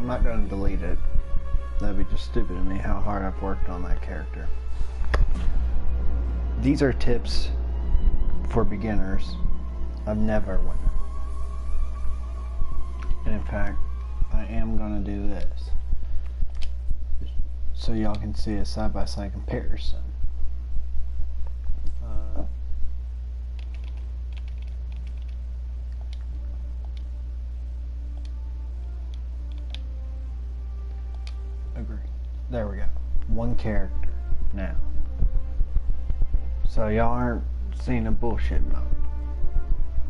I'm not going to delete it. That'd be just stupid to me how hard I've worked on that character. These are tips for beginners of Neverwinter. And in fact, I am going to do this so y'all can see a side-by-side comparison. Agree. There we go. One character now. So y'all aren't seeing a bullshit mode.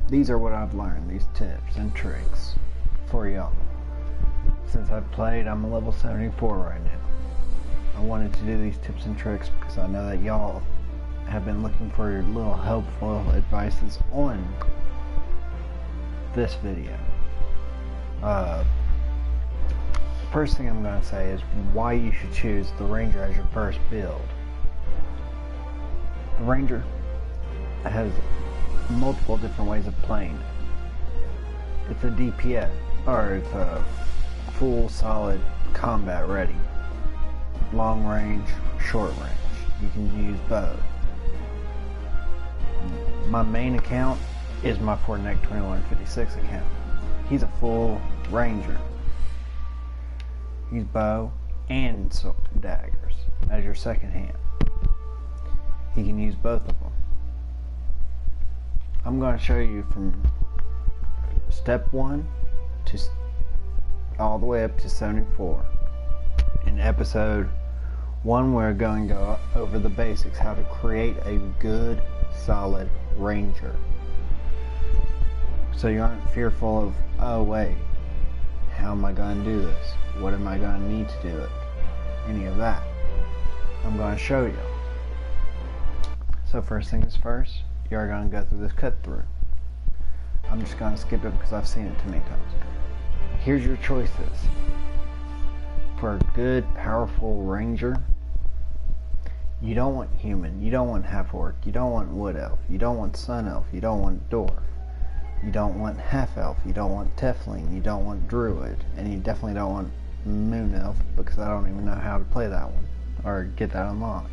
These are what I've learned, these tips and tricks for y'all. Since I've played, I'm a level 74 right now. I wanted to do these tips and tricks because I know that y'all have been looking for little helpful advices on this video. First thing I'm going to say is why you should choose the Ranger as your first build. The Ranger has multiple different ways of playing it. It's a DPS, or it's a full solid combat ready. Long range, short range. You can use both. My main account is my Fortnite 2156 account. He's a full Ranger. He's bow and daggers as your second hand. He can use both of them. I'm going to show you from step 1 to all the way up to 74. In episode 1, we're going to go over the basics, how to create a good, solid Ranger. So you aren't fearful of, oh wait, how am I going to do this? What am I going to need to do it? Any of that. I'm going to show you. So first things first, you are going to go through this cut through. I'm just going to skip it because I've seen it too many times. Here's your choices. For a good, powerful Ranger, you don't want human, you don't want half orc, you don't want wood elf, you don't want sun elf, you don't want dwarf, you don't want half elf, you don't want tiefling, you don't want druid, and you definitely don't want moon elf because I don't even know how to play that one or get that unlocked.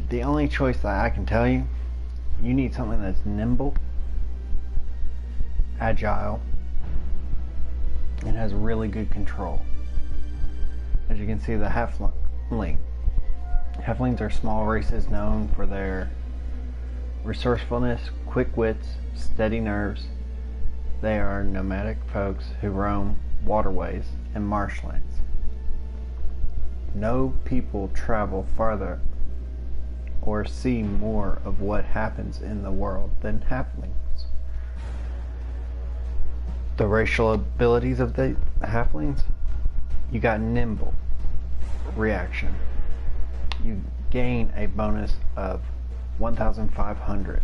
The only choice that I can tell you, you need something that's nimble, agile, and has really good control. As you can see, the halfling. Halflings are small races known for their resourcefulness, quick wits, steady nerves. They are nomadic folks who roam waterways and marshlands. No people travel farther or see more of what happens in the world than halflings. The racial abilities of the halflings, you got nimble reaction. You gain a bonus of 1,500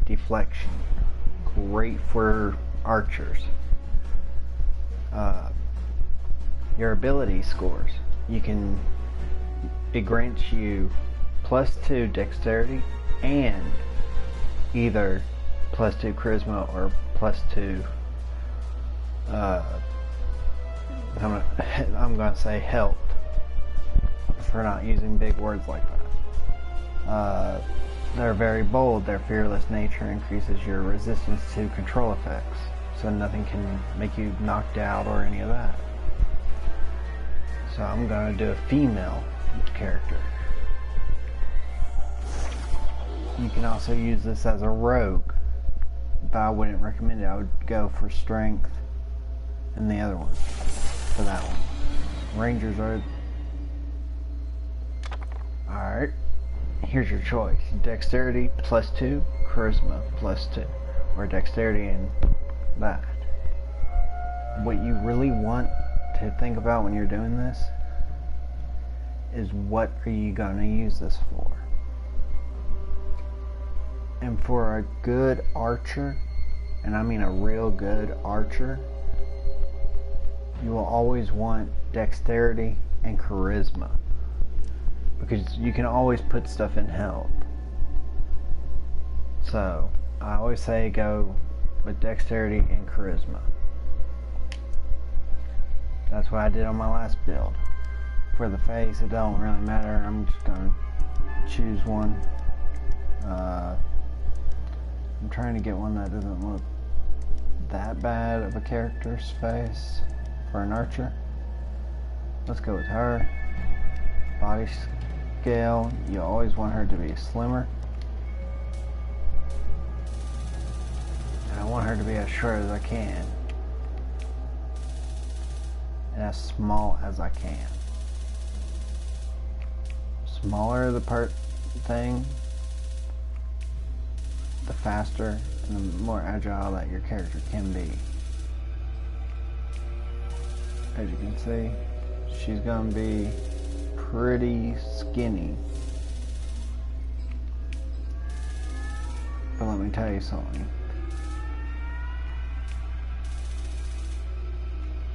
deflection. Great for archers. Your ability scores, it grants you +2 dexterity and either +2 charisma or +2 I'm going to say health for not using big words like that. They're very bold. Their fearless nature increases your resistance to control effects, so nothing can make you knocked out or any of that. So I'm going to do a female character. You can also use this as a rogue, but I wouldn't recommend it. I would go for strength and the other one for that one. Rangers are... Alright, here's your choice. Dexterity +2, charisma +2, or dexterity and that. What you really want to think about when you're doing this is what are you going to use this for? And for a good archer, and I mean a real good archer, you will always want dexterity and charisma, because you can always put stuff in health. So I always say go with dexterity and charisma. That's what I did on my last build. For the face, it don't really matter. I'm just gonna choose one. I'm trying to get one that doesn't look that bad of a character's face for an archer. Let's go with her. Body scale, you always want her to be slimmer. And I want her to be as short as I can. And as small as I can. Smaller the thing, the faster and the more agile that your character can be. As you can see, she's gonna be pretty skinny. But let me tell you something.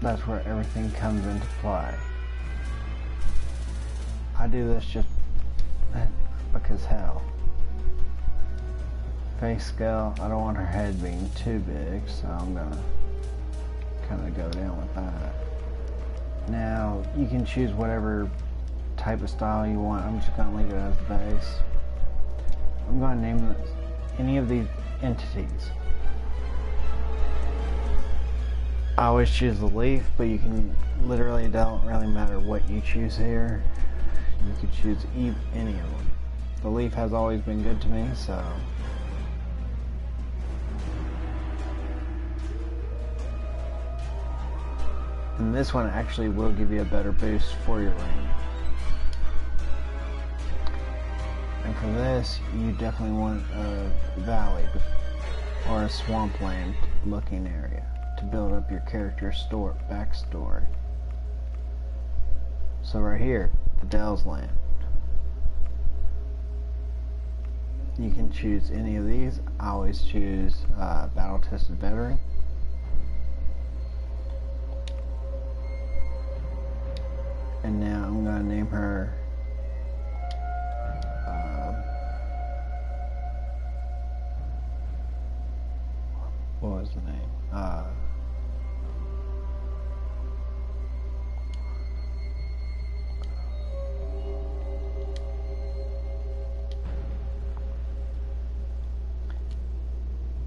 That's where everything comes into play. I do this just because hell. Face scale, I don't want her head being too big, so I'm gonna kind of go down with that. Now, you can choose whatever type of style you want. I'm just gonna leave it as the base. I'm gonna name this, any of these entities. I always choose the leaf, but you can literally, don't really matter what you choose here. You could choose any of them. The leaf has always been good to me, so. And this one actually will give you a better boost for your range. And for this, you definitely want a valley or a swampland looking area to build up your character's backstory. So right here, the Dell's Land. You can choose any of these. I always choose Battle Tested Veteran. And now I'm going to name her what was the name?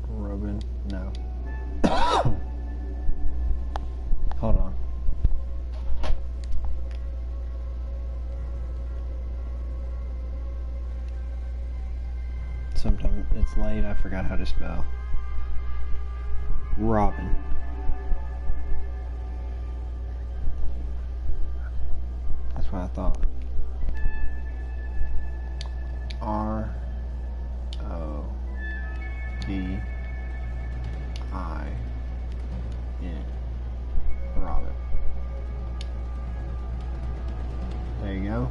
Robin? No. Hold on. Sometimes it's late, I forgot how to spell. Robin. That's what I thought. R-O-B-I-N. Robin. There you go.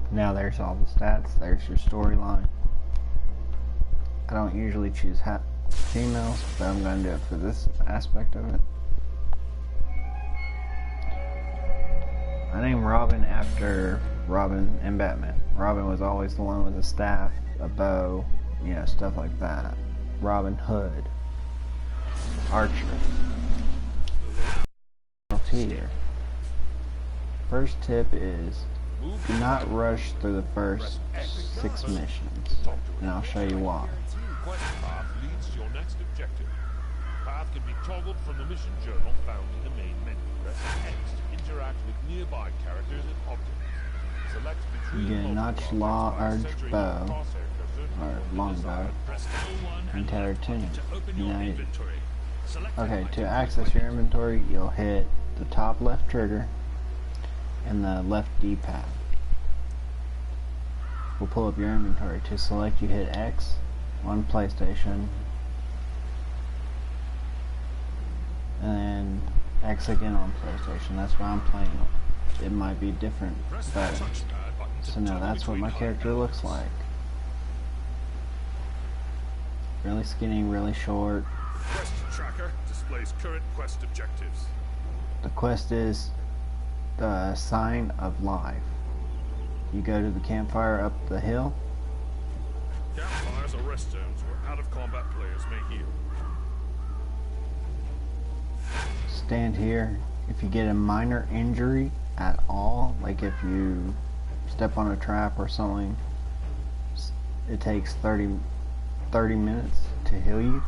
Now there's all the stats. There's your storyline. I don't usually choose females, but I'm going to do it for this aspect of it. I named Robin after Robin and Batman. Robin was always the one with a staff, a bow, you know, stuff like that. Robin Hood. Archer. Here. First tip is, do not rush through the first 6 missions, and I'll show you why. Quest path leads to your next objective. Path can be toggled from the mission journal found in the main menu. Press X to interact with nearby characters and objects. Select between You get a notched large bow, or longbow, and tattered tunic. Okay, to access your inventory, you'll hit the top left trigger and the left D-pad. We'll pull up your inventory. To select, you hit X on PlayStation, and then X again on PlayStation. That's why I'm playing it. It might be different, but so now that's what my character looks like. Really skinny, really short. Quest tracker displays current quest objectives. The quest is the Sign of Life. You go to the campfire up the hill. Campfires are rest zones where out-of-combat players may heal. stand here. If you get a minor injury at all, like if you step on a trap or something, it takes 30 minutes to heal you.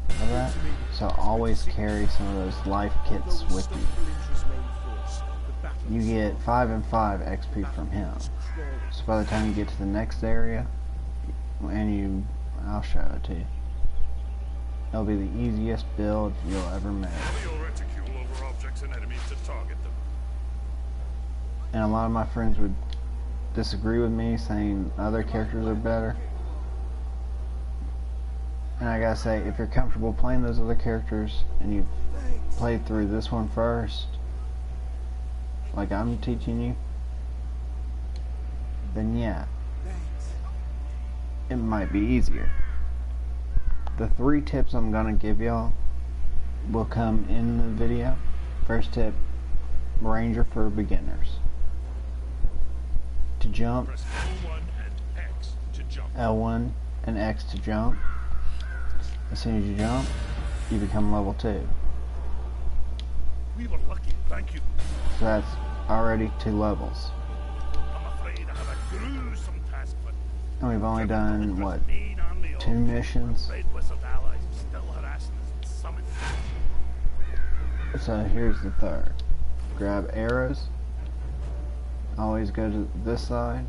Of that. So always carry some of those life kits with you. You get 5 and 5 XP from him. So by the time you get to the next area, I'll show it to you. It'll be the easiest build you'll ever make. And a lot of my friends would disagree with me, saying other characters are better. And I gotta say, if you're comfortable playing those other characters and you've played through this one first, like I'm teaching you, then yeah, it might be easier. The 3 tips I'm gonna give y'all will come in the video. First tip, Ranger for beginners. To jump, L1 and X to jump. As soon as you jump, you become level 2. We were lucky, thank you. So that's already 2 levels. I'm afraid I have a gruesome task, but And we've only done, what, 2 missions? So here's the 3rd. Grab arrows. Always go to this side.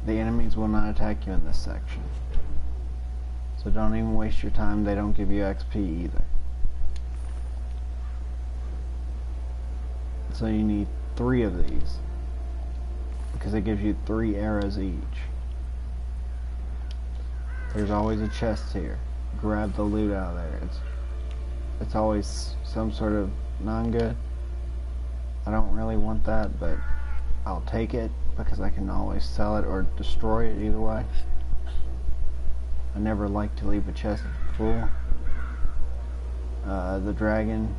The enemies will not attack you in this section. So don't even waste your time, they don't give you XP either. So you need 3 of these, because it gives you 3 arrows each. There's always a chest here. Grab the loot out of there. It's always some sort of non-good. I don't really want that, but I'll take it because I can always sell it or destroy it either way. I never like to leave a chest full. The dragon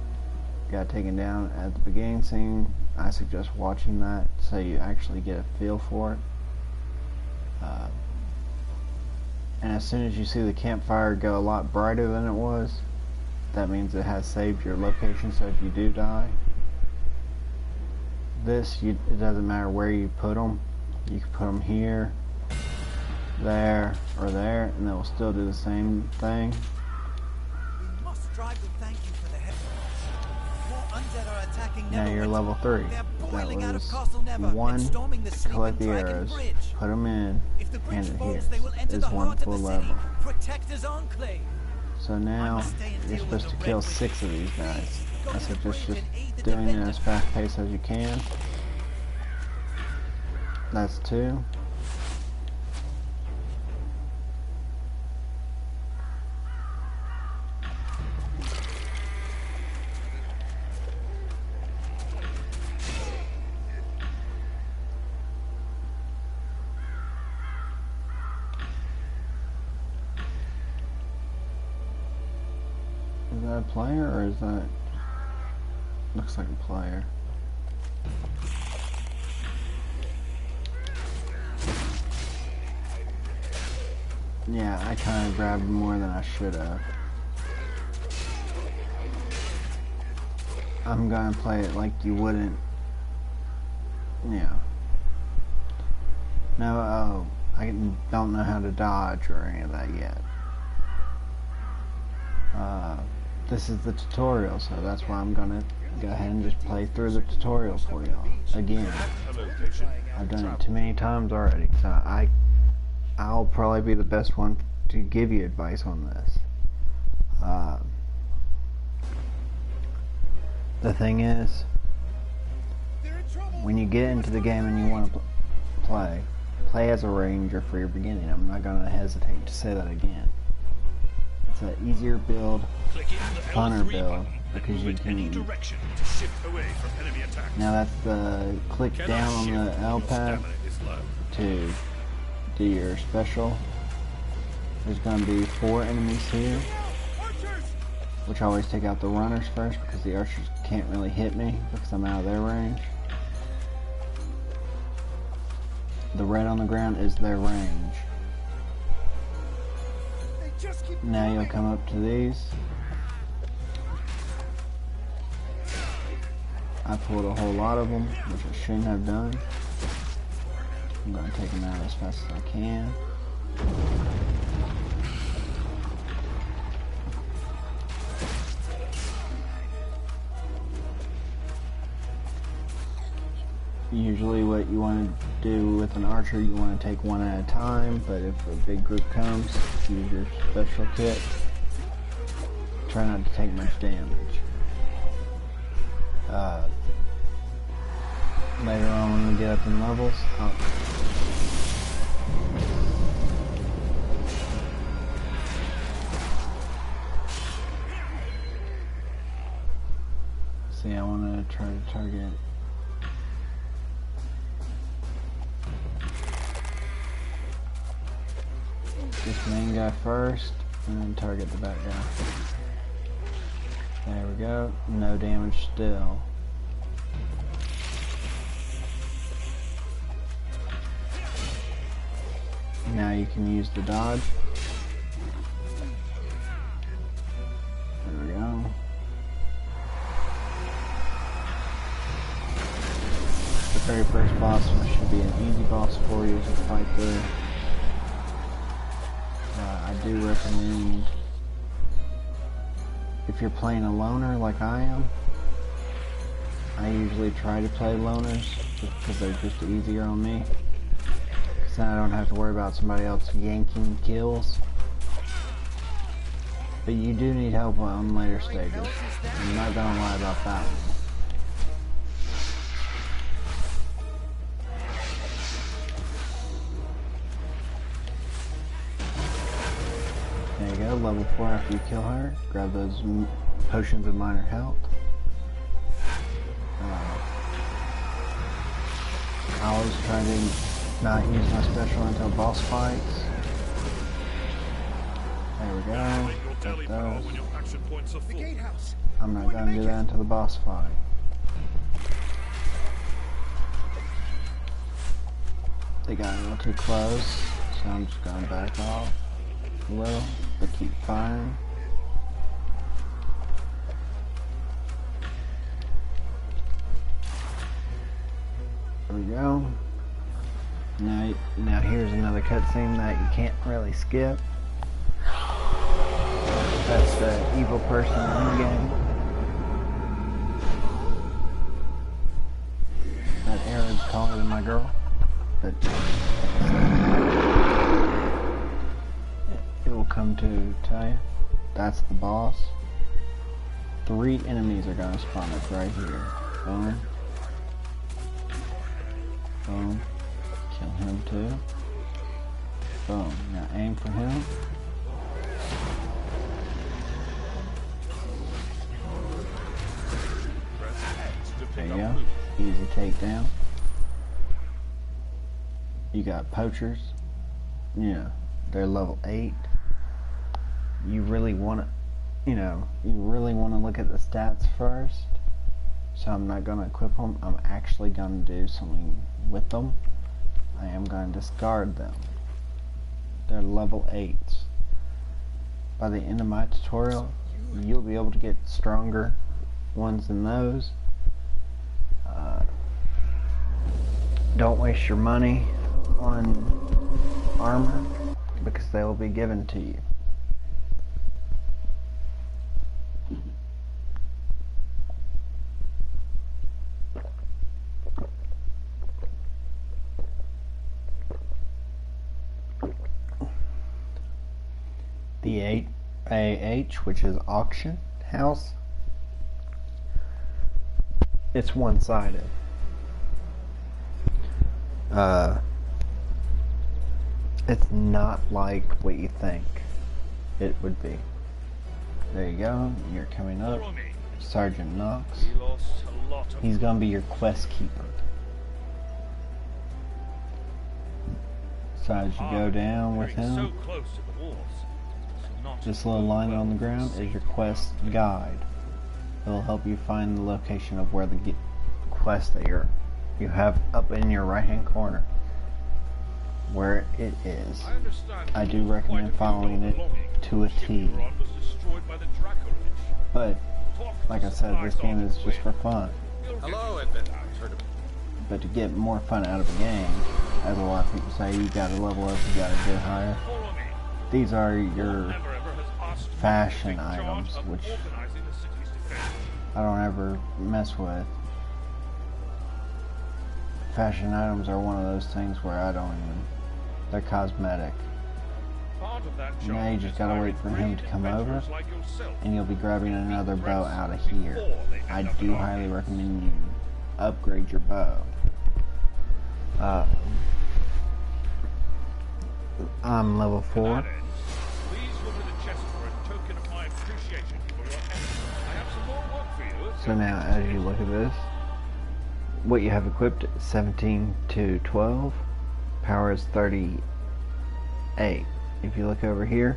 got taken down at the beginning scene. I suggest watching that so you actually get a feel for it. And as soon as you see the campfire go a lot brighter than it was, that means it has saved your location, so if you do die, it doesn't matter where you put them. You can put them here, there, or there, and they will still do the same thing. We must strive to thank you for the help. More undead are attacking Neverwinter. Now you're level 3. They're boiling out of That Castle Never was 1 and storming the to Sleeping collect the Dragon arrows, Bridge. put them in, If the bridge hand it falls, here. they will enter It's the 1 heart of full the level. city. Protector's Enclave. So now you're supposed to kill 6 of these guys. I suggest just doing it as fast paced as you can. That's 2. Is that a player or is that... Looks like a player. Yeah, I kind of grabbed more than I should have. I'm gonna play it like you wouldn't. Yeah. No, I don't know how to dodge or any of that yet. This is the tutorial, so that's why I'm gonna go ahead and just play through the tutorial for y'all. Again, I've done it too many times already, so I'll probably be the best one to give you advice on this. The thing is, when you get into the game and you want to play as a ranger for your beginning. I'm not going to hesitate to say that again. It's an easier build, funner build, because you can... Now that's the click down on the L pad to do your special. There's going to be 4 enemies here, which I always take out the runners first because the archers can't really hit me because I'm out of their range. The red on the ground is their range. Now you'll come up to these. I pulled a whole lot of them, which I shouldn't have done. I'm going to take them out as fast as I can. Usually what you want to do with an archer, you want to take one at a time, but if a big group comes, use your special kit. Try not to take much damage. Later on when we get up in levels, see, I want to try to target this main guy first, and then target the back guy. There we go. No damage still. Now you can use the dodge. There we go. The very first boss should be an easy boss for you to fight through. I do recommend, if you're playing a loner like I am, I usually try to play loners just because they're just easier on me. Because then I don't have to worry about somebody else yanking kills. But you do need help on later stages. I'm not gonna lie about that one. There you go, level 4 after you kill her. Grab those potions of minor health. I always try to not use my special until boss fights. There we go. Got those. I'm not gonna do that until the boss fight. They got a little too close, so I'm just gonna back off a little, but keep firing. There we go. Now here's another cutscene that you can't really skip. That's the evil person in the game. That Arab's taller than my girl, but it will come to tell you. That's the boss. 3 enemies are gonna spawn up right here. Boom. Boom. Kill him too. Boom. Now aim for him. There you go. Easy takedown. You got poachers. Yeah, they're level 8. You really want to, you really want to look at the stats first. So I'm not going to equip them. I'm actually going to do something with them. I am going to discard them. They're level 8s. By the end of my tutorial, you'll be able to get stronger ones than those. Don't waste your money on armor because they will be given to you. The AH, which is auction house, it's one-sided. It's not like what you think it would be. There you go, you're coming up. Sergeant Knox. He's gonna be your quest keeper. So as you go down with him, this little line on the ground is your quest guide. It'll help you find the location of where the quest that you have up in your right hand corner, where it is. I do recommend following it to a T. But like I said, this game is just for fun. Hello, Advent. I've heard of it. But to get more fun out of the game, as a lot of people say, you gotta level up, you gotta get higher. These are your fashion items, which I don't ever mess with. Fashion items are one of those things where I don't even... They're cosmetic. Now you just gotta wait for him to come over, and you'll be grabbing another bow out of here. I do highly recommend you upgrade your bow. I'm level 4. So now as you look at this, what you have equipped is 17 to 12, power is 38. If you look over here,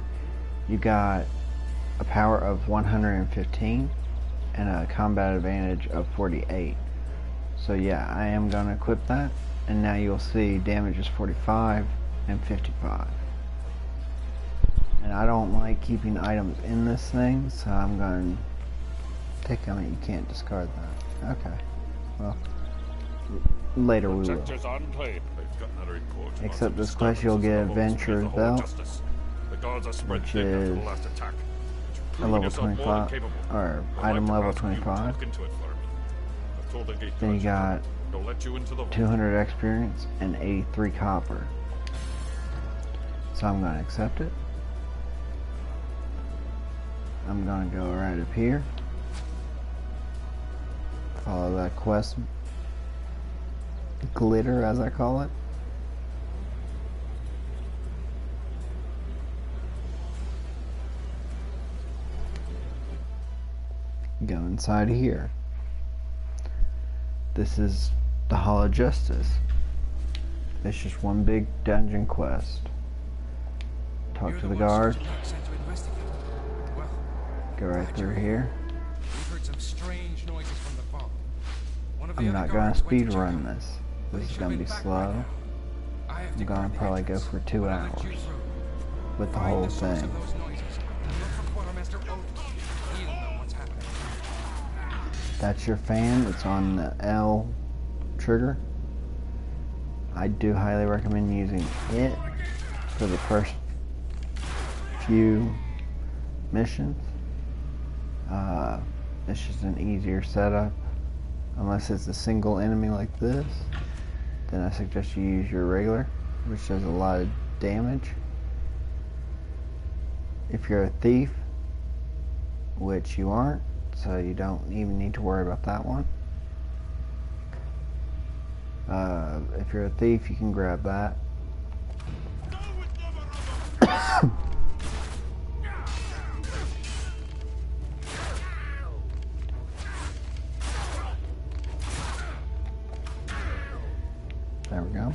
you got a power of 115 and a combat advantage of 48. So yeah, I am going to equip that, and now you'll see damage is 45 and 55. And I don't like keeping items in this thing, so I'm going to take them. You can't discard that. Okay. Well, later we will. Except this quest, you'll get Adventurer's Belt, which is a level 25, or item level 25. Then you got 200 experience and 83 copper. So I'm going to accept it. I'm going to go right up here. Follow that quest glitter, as I call it. Go inside here. This is the Hall of Justice. It's just one big dungeon quest. Talk to the guard. Go right through here. I'm not gonna speed run this. This is gonna be slow. I'm gonna probably go for 2 hours with the whole thing. That's your fan. It's on the L trigger. I do highly recommend using it for the first few missions. It's just an easier setup. Unless it's a single enemy like this, then I suggest you use your regular, which does a lot of damage. If you're a thief, which you aren't, so you don't even need to worry about that one. If you're a thief, you can grab that. There we go.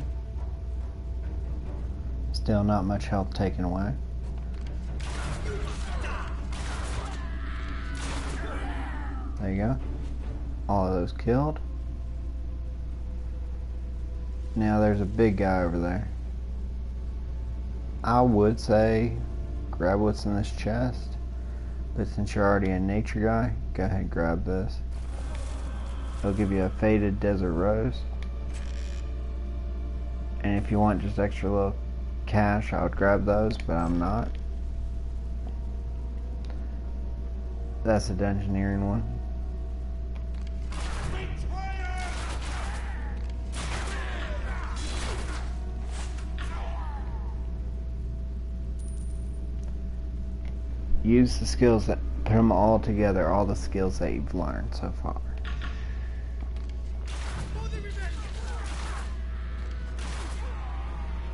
Still not much health taken away. There you go. All of those killed. Now there's a big guy over there. I would say grab what's in this chest, but since you're already a nature guy, go ahead and grab this. It'll give you a faded desert rose. And if you want just extra little cash, I would grab those, but I'm not. That's a dungeoneering one. Use the skills that put them all together, all the skills that you've learned so far.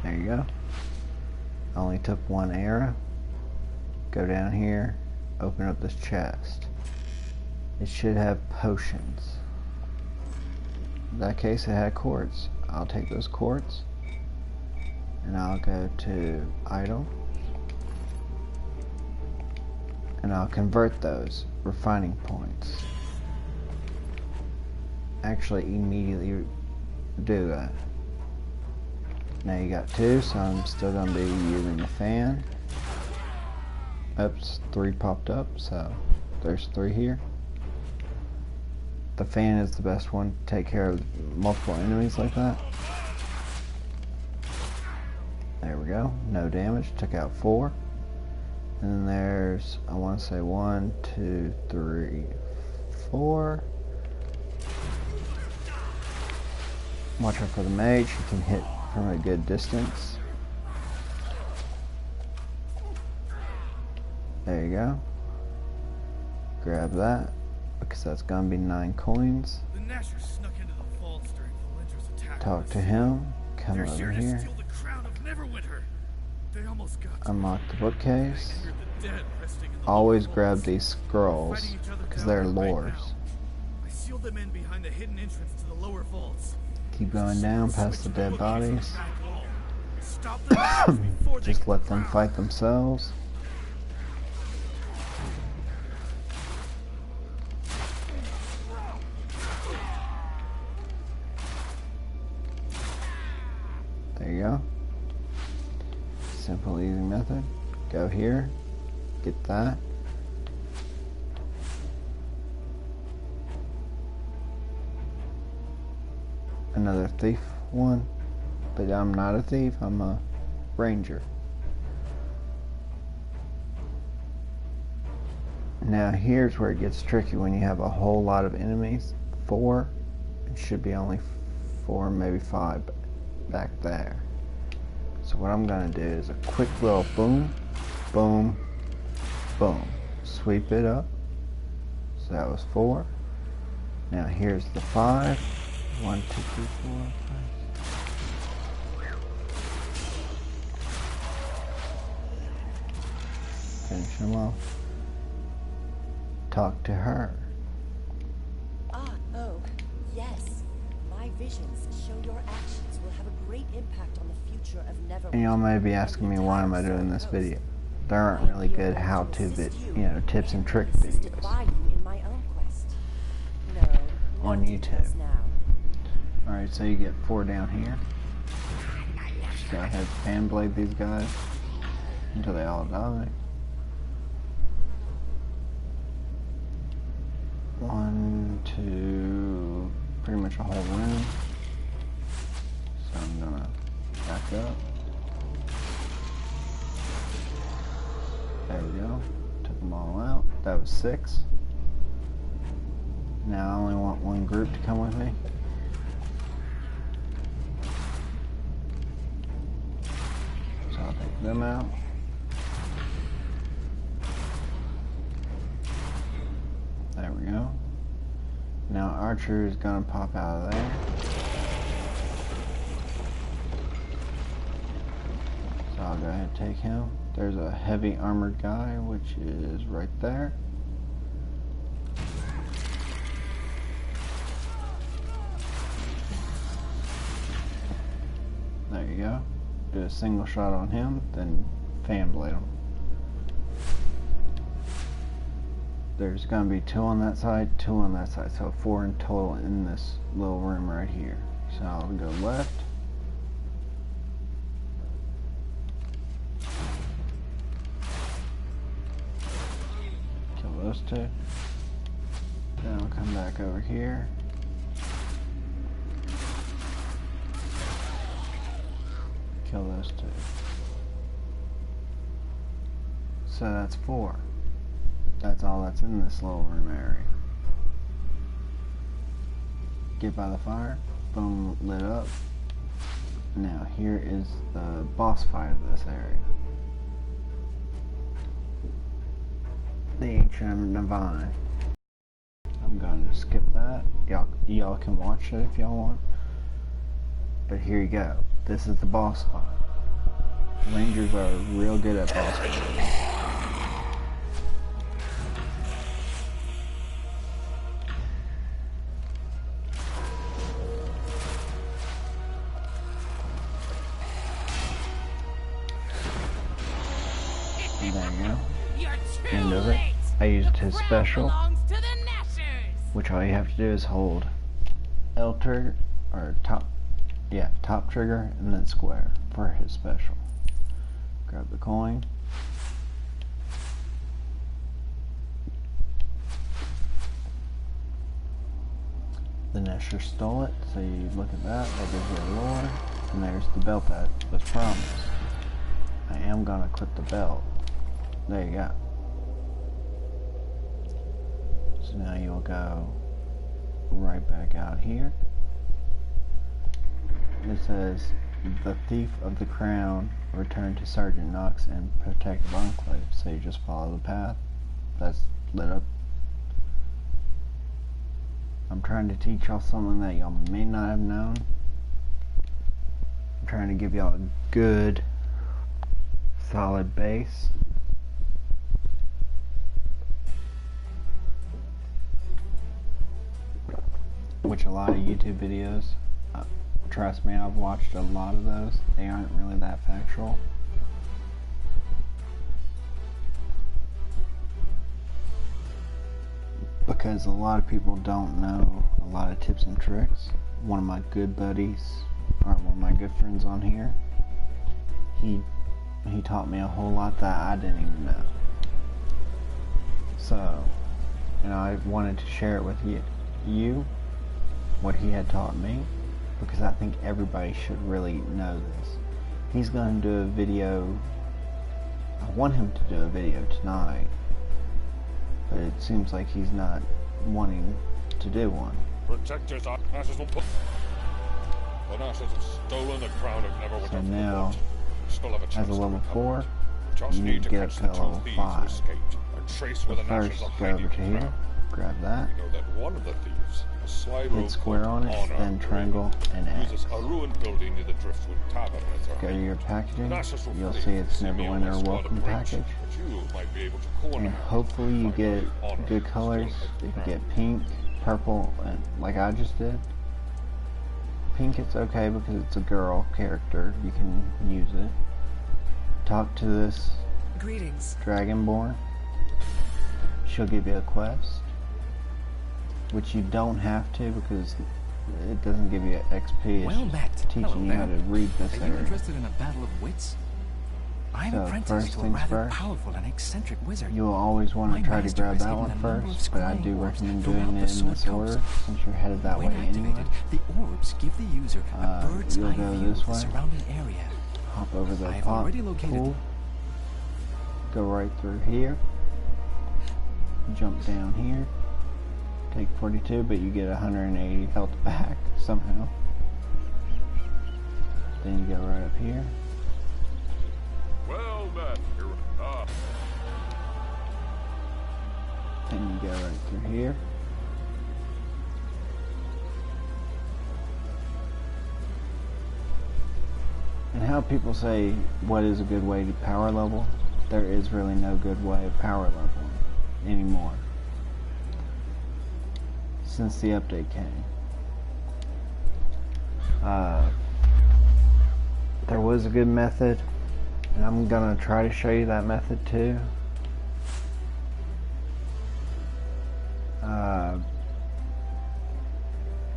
There you go. Only took one arrow. Go down here, open up this chest. It should have potions. In that case, it had quartz. I'll take those quartz and I'll go to idle and I'll convert those refining points. Actually, immediately do that. Now you got 2, so I'm still going to be using the fan. Oops, 3 popped up, so there's 3 here. the fan is the best one to take care of multiple enemies like that. There we go. No damage. Took out 4. And then there's, I want to say 1, 2, 3, 4. Watch out for the mage. He can hit from a good distance. There you go. Grab that, because that's gonna be 9 coins. The Nashers snuck into the vaults during Valenter's attack. Talk to him. Come They're over here to here. steal the crown of Neverwinter. They almost got Unlock the bookcase. I heard the dead resting in the Always lower grab vaults. these scrolls, Fighting each other because down they're there right lores. now. I sealed them in behind the hidden entrance to the lower vaults. Keep going down past the Switch dead the bookcase on the bodies. back wall. Stop the Nashers before they Just can let them crown. fight themselves. There you go. Simple, easy method. Go here. Get that. Another thief one. But I'm not a thief, I'm a ranger. Now here's where it gets tricky when you have a whole lot of enemies. 4. It should be only 4, maybe 5 back there. So what I'm gonna do is a quick little boom, boom, boom. Sweep it up. So that was 4. Now here's the 5. 1, 2, 3, 4, 5. Finish him off. Talk to her. Oh, yes. My visions show your actions will have a great impact on the future of Neverwinter. And y'all may be asking me, why am I doing this video? There aren't really good how-to tips and trick videos By you in my own quest. No, on details YouTube. Now. Alright, so you get 4 down here. Just go ahead and fan blade these guys until they all die. 1, 2, pretty much a whole room. So I'm gonna back up. There we go. Took them all out. That was 6. Now I only want 1 group to come with me. So I'll take them out. There we go. Now Archer is gonna pop out of there. So I'll go ahead and take him. There's a heavy armored guy, which is right there. There you go. Do a single shot on him, then fan blade him. There's gonna be 2 on that side, 2 on that side, so 4 in total in this little room right here. So I'll go left. Kill those 2. Then I'll come back over here. Kill those 2. So that's 4. That's all that's in this little room area. Get by the fire. Boom, lit up. Now here is the boss fight of this area. The Ancient Divine. I'm going to skip that. Y'all can watch it if y'all want. But here you go. This is the boss fight. Rangers are real good at boss fights. There you go. End of it. I used his special, which all you have to do is hold L trigger, or top trigger, and then square for his special. Grab the coin. The Nesher stole it, so you look at that, that gives you a lore, and there's the belt that was promised. I am gonna clip the belt. There you go. So now you'll go right back out here. It says, the Thief of the Crown, return to Sergeant Knox and Protective Enclave. So you just follow the path that's lit up. I'm trying to teach y'all something that y'all may not have known. I'm trying to give y'all a good, solid base. Which a lot of YouTube videos, trust me, I've watched a lot of those. They aren't really that factual. Because a lot of people don't know a lot of tips and tricks. One of my good buddies, or one of my good friends on here, he taught me a whole lot that I didn't even know. So, you know, I wanted to share it with you what he had taught me, because I think everybody should really know this. He's going to do a video. I want him to do a video tonight, but it seems like he's not wanting to do one. Protectors are ashes will put. The Nashes have stolen the crown of Neverwinter. So now, still have a chance as a level to 4, just you need to get up catch to the level two thieves 5. who escaped and trace where But the Nashes first, are go hiding over to the here, crown. grab that, We know that one of the thieves, a sly hit rogue square called on it, Honor, then triangle and X. uses a ruined building near the Driftwood Tavern as a Go to your packaging, Nashes will you'll flee see it's from Simeon Neverwinter West welcome Water package. Bridge, but you might be able to corner And him. hopefully you Find get out if Honor good is colors. still at the If you crown. get pink, purple, and like I just did. Pink, it's okay because it's a girl character. You can use it. Talk to this Greetings. Dragonborn. She'll give you a quest, which you don't have to because it doesn't give you XP. It's Well just met. teaching Hello you there. how to read this Are you area. interested in a battle of wits? I'm So, apprenticed first to a things rather first, powerful and eccentric wizard. You will always want My to try to master grab has that hidden one a number first, of but I scrying do orbs recommend throughout doing the it in Sword this Coast. order since you're headed that When way anyway. activated, the orbs give the user a bird's you'll eye go view this of the way. surrounding area. Hop over the I have pot already located pool, go right through here, jump down here, take 42, but you get 180 health back somehow. Then you go right up here. Well met. Here, Then you go right through here. And how people say, what is a good way to power level? There is really no good way of power leveling anymore. Since the update came. There was a good method, and I'm gonna try to show you that method too.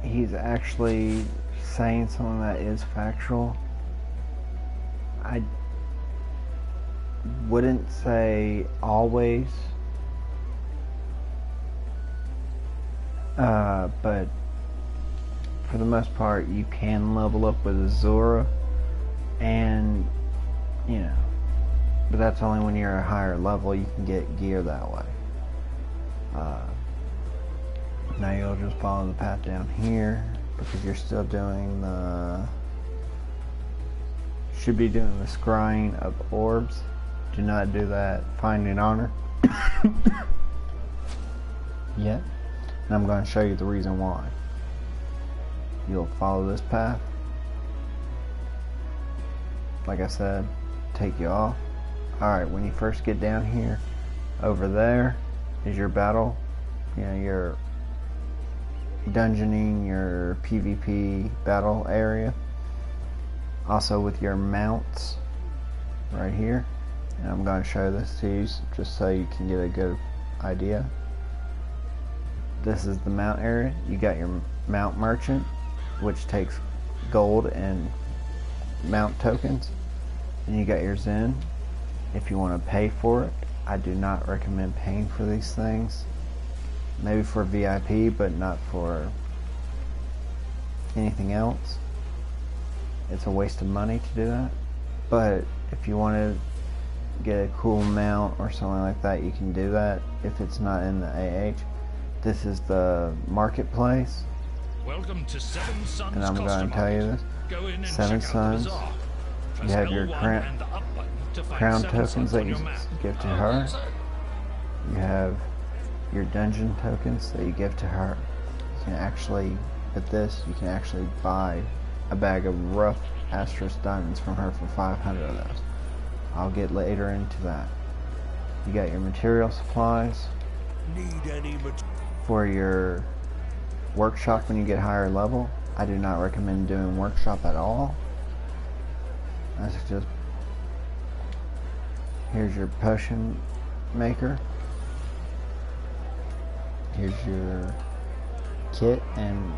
He's actually saying something that is factual. I wouldn't say always, but for the most part, you can level up with Azura, and you know, but that's only when you're a higher level. You can get gear that way. Now you'll just follow the path down here because you're still doing the. Should be doing the scrying of orbs. Do not do that finding honor yet. And I'm going to show you the reason why. You'll follow this path. Like I said, take you off. Alright, when you first get down here, over there is your battle. You know, your dungeoning, your PvP battle area. Also with your mounts right here. And I'm going to show this to you just so you can get a good idea. This is the mount area. You got your mount merchant, which takes gold and mount tokens. And you got your Zen. If you want to pay for it, I do not recommend paying for these things. Maybe for VIP, but not for anything else. It's a waste of money to do that. But if you want to get a cool mount or something like that, you can do that if it's not in the AH. This is the marketplace. Welcome to Seven Sons And I'm going to tell you this. Go in and Seven check out the Sons. bazaar. You Press have your L1 and the up button to find crown Seven tokens Sons that on you your map. give to her. You have your dungeon tokens that you give to her. You can actually, with this, you can actually buy a bag of rough asterisk diamonds from her for 500 of those. I'll get later into that. You got your material supplies for your workshop when you get higher level. I do not recommend doing workshop at all. I suggest, here's your potion maker. Here's your kit, and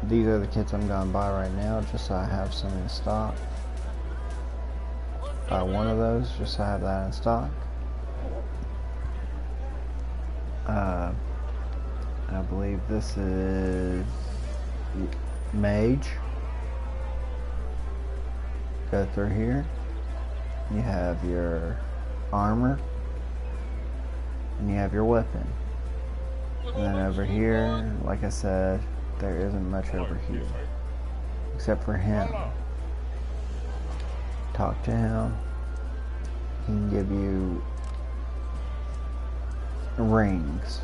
these are the kits I'm going to buy right now just so I have some in stock. Buy one of those just so I have that in stock. I believe this is mage. Go through here. You have your armor, and you have your weapon. And then over here, like I said, there isn't much over here except for him. Talk to him. He can give you rings.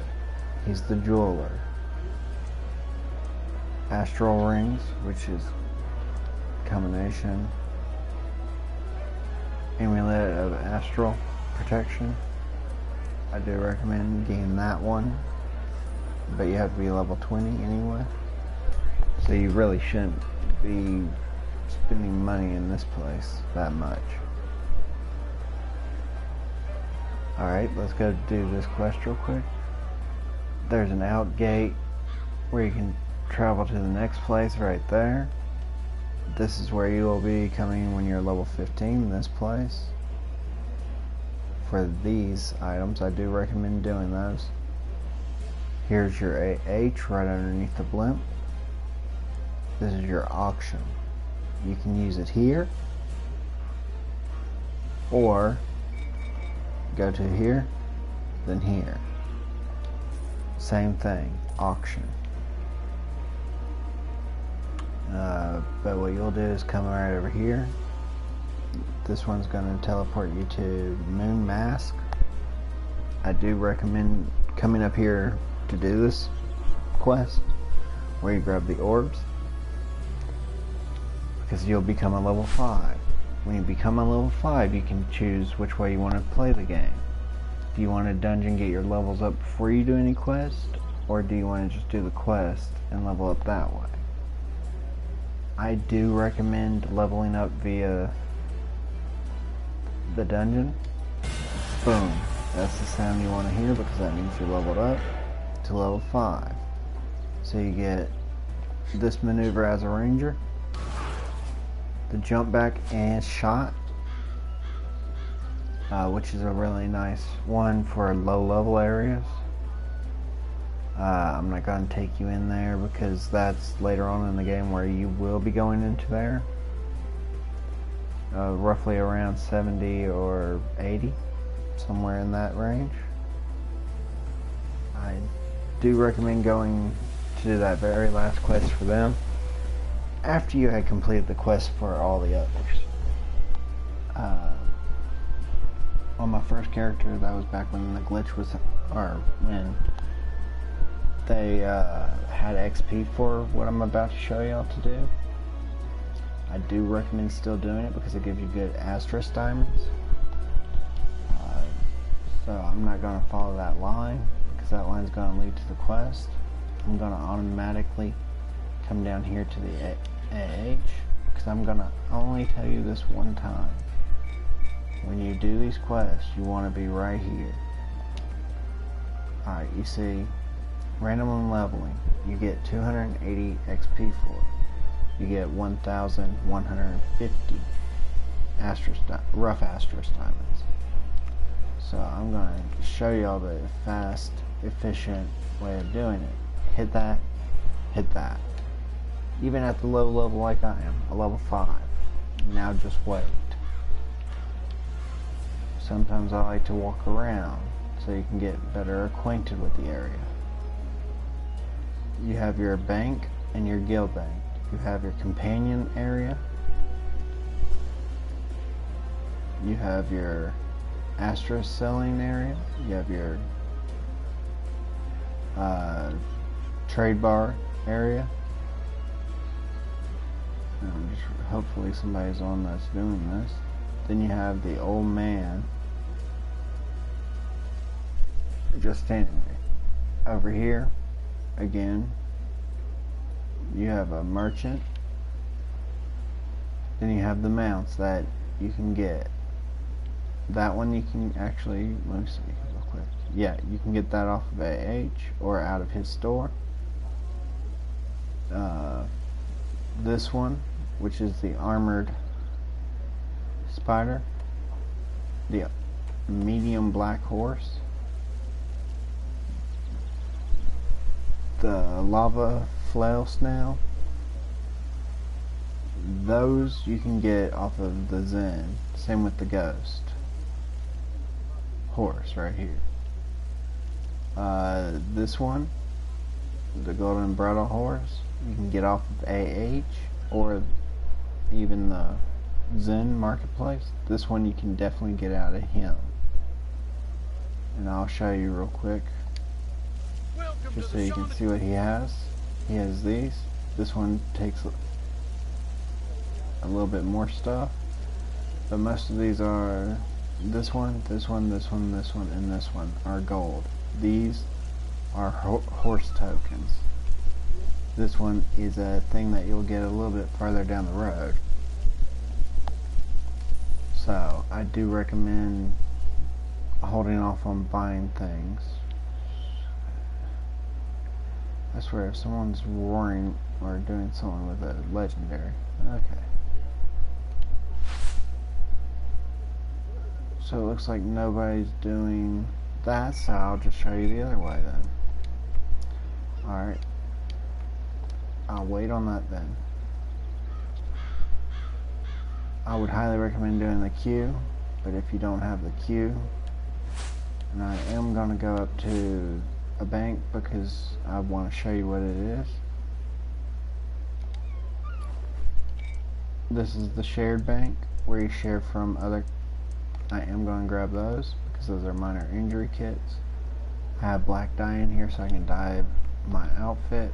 He's the jeweler. Astral rings, which is a combination amulet of astral protection. I do recommend getting that one, but you have to be level 20 anyway, so you really shouldn't be spending money in this place that much. Alright, let's go do this quest real quick. There's an out gate where you can travel to the next place right there. This is where you will be coming when you're level 15, this place. For these items, I do recommend doing those. Here's your AH right underneath the blimp. This is your auction. You can use it here, or go to here, then here. Same thing, auction. But what you'll do is come right over here. This one's going to teleport you to Moon Mask. I do recommend coming up here to do this quest, where you grab the orbs, because you'll become a level 5. When you become a level 5, you can choose which way you want to play the game. Do you want to dungeon get your levels up before you do any quest, or do you want to just do the quest and level up that way? I do recommend leveling up via the dungeon. Boom. That's the sound you want to hear, because that means you're leveled up to level 5. So you get this maneuver as a ranger, the jump back and shot, which is a really nice one for low level areas. I'm not going to take you in there because that's later on in the game where you will be going into there. Roughly around 70 or 80, somewhere in that range. I do recommend going to do that very last quest for them after you had completed the quest for all the others. On my first character, that was back when the glitch was, or when they had XP for what I'm about to show y'all to do. I do recommend still doing it because it gives you good asterisk diamonds. So I'm not going to follow that line, because that line is going to lead to the quest. I'm going to automatically come down here to the AH, because I'm going to only tell you this one time. When you do these quests, you want to be right here. Alright, you see, random leveling, you get 280 XP for it. You get 1,150 rough asterisk diamonds. So I'm going to show y'all the fast, efficient way of doing it. Hit that, even at the low level like I am, a level 5. Now just wait. Sometimes I like to walk around so you can get better acquainted with the area. You have your bank and your guild bank. You have your companion area. You have your Astra selling area. You have your trade bar area. Hopefully somebody's on that's doing this. Then you have the old man just standing there. Over here, again, you have a merchant. Then you have the mounts that you can get. That one you can actually, let me see real quick. Yeah, you can get that off of AH or out of his store. This one, which is the armored spider, the medium black horse, the lava flail snail. Those you can get off of the Zen. Same with the ghost horse right here. This one, the golden bridle horse, you can get off of AH or even the Zen marketplace. This one you can definitely get out of him, and I'll show you real quick just so you can see what he has. He has these. This one takes a little bit more stuff, but most of these are this one, this one, this one, this one, and this one are gold. These are horse tokens. This one is a thing that you'll get a little bit farther down the road. So I do recommend holding off on buying things. I swear, if someone's roaring or doing something with a legendary. Okay. So it looks like nobody's doing that, so I'll just show you the other way then. Alright. I'll wait on that then. I would highly recommend doing the queue, but if you don't have the queue, and I am going to go up to a bank because I want to show you what it is. This is the shared bank where you share from other. I am going to grab those because those are minor injury kits. I have black dye in here so I can dye my outfit,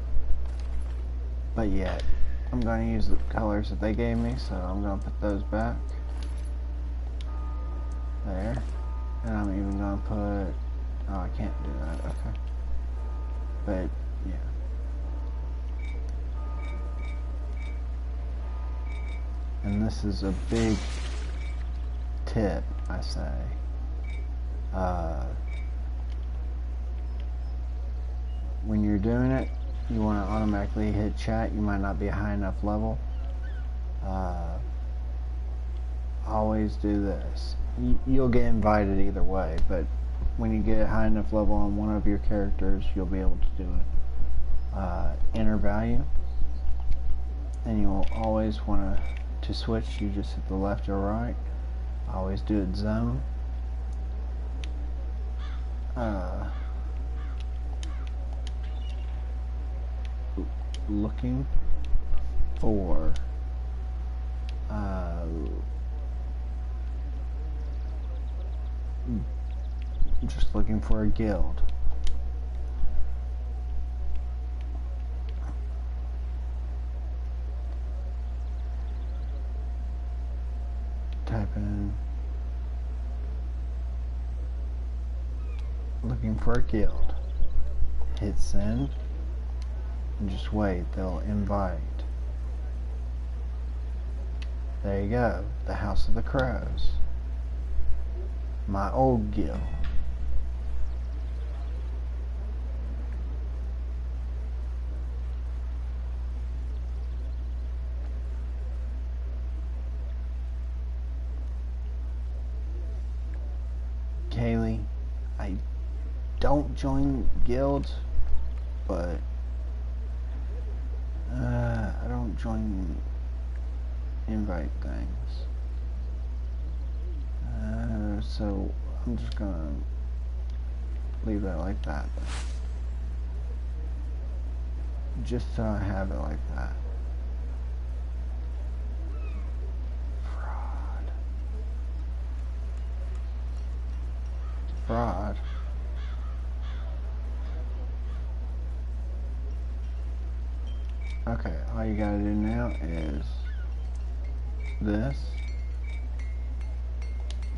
but yet I'm going to use the colors that they gave me, so I'm going to put those back there, and I'm even going to put, oh, I can't do that, okay, but yeah. And this is a big tip, I say. When you're doing it, you want to automatically hit chat. You might not be a high enough level. Always do this. You'll get invited either way, but when you get a high enough level on one of your characters, you'll be able to do it. Enter value, and you'll always want to switch. You just hit the left or right. I always do it zone. Looking for just looking for a guild. Type in looking for a guild. Hit send. And just wait, they'll invite. There you go, the House of the Crows. My old guild. Kaylee, I don't join guilds, but I don't join invite things. So I'm just gonna leave that like that then. Just so I have it like that. Fraud. Okay, all you gotta do now is this.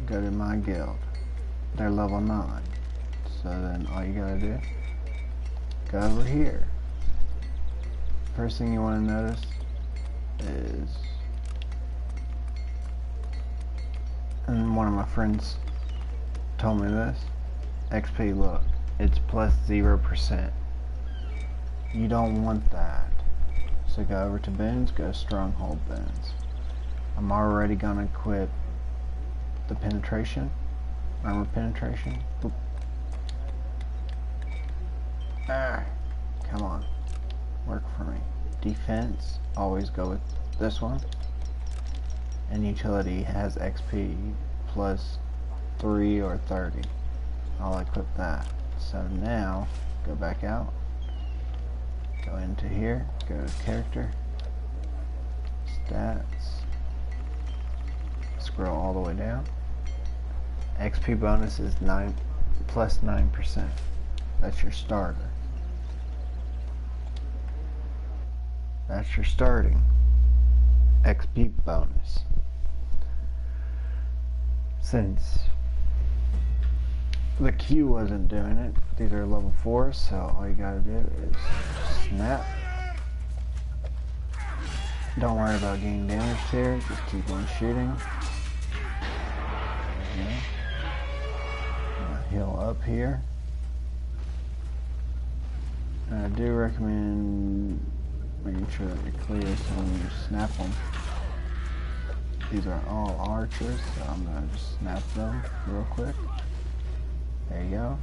Go to my guild. They're level 9. So then all you gotta do, go over here. First thing you want to notice is, and one of my friends told me this, XP, look, it's plus 0%. You don't want that. So go over to boons, go stronghold boons. I'm already gonna equip the penetration, armor penetration. Boop. Ah, come on, work for me. Defense, always go with this one. And utility has XP plus 3 or 30. I'll equip that. So now, go back out. Go into here, go to character, stats, scroll all the way down. XP bonus is plus 9%. That's your starter. That's your starting XP bonus. Since the Q wasn't doing it, these are level 4, so all you gotta do is snap. Don't worry about getting damaged here, just keep on shooting. There you go. Heal up here. And I do recommend making sure that you're clear so when you snap them. These are all archers, so I'm gonna just snap them real quick. There you go.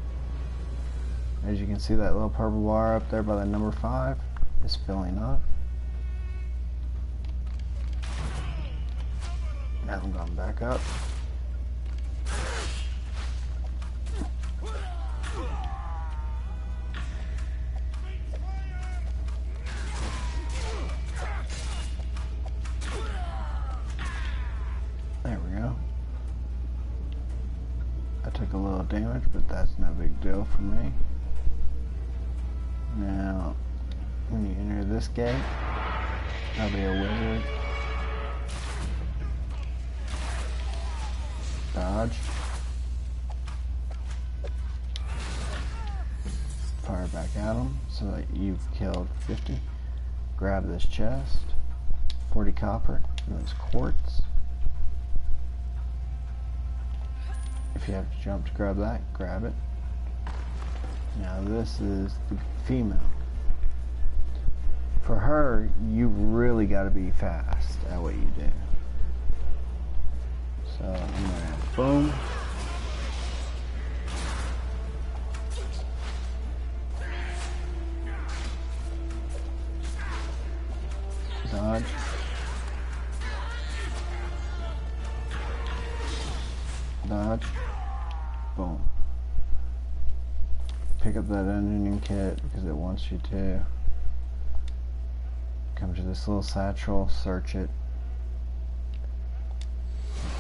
As you can see, that little purple bar up there by the number 5 is filling up. Now I'm going back up. There we go. I took a little damage, but that's no big deal for me. Now, when you enter this gate, there'll be a wizard. Dodge. Fire back at them so that you've killed 50. Grab this chest. 40 copper. And those quartz. If you have to jump to grab that, grab it. Now this is the female. For her, you really got to be fast at what you do. So I'm gonna boom. Dodge. Dodge. Boom. Pick up that engineering kit because it wants you to. Come to this little satchel, search it.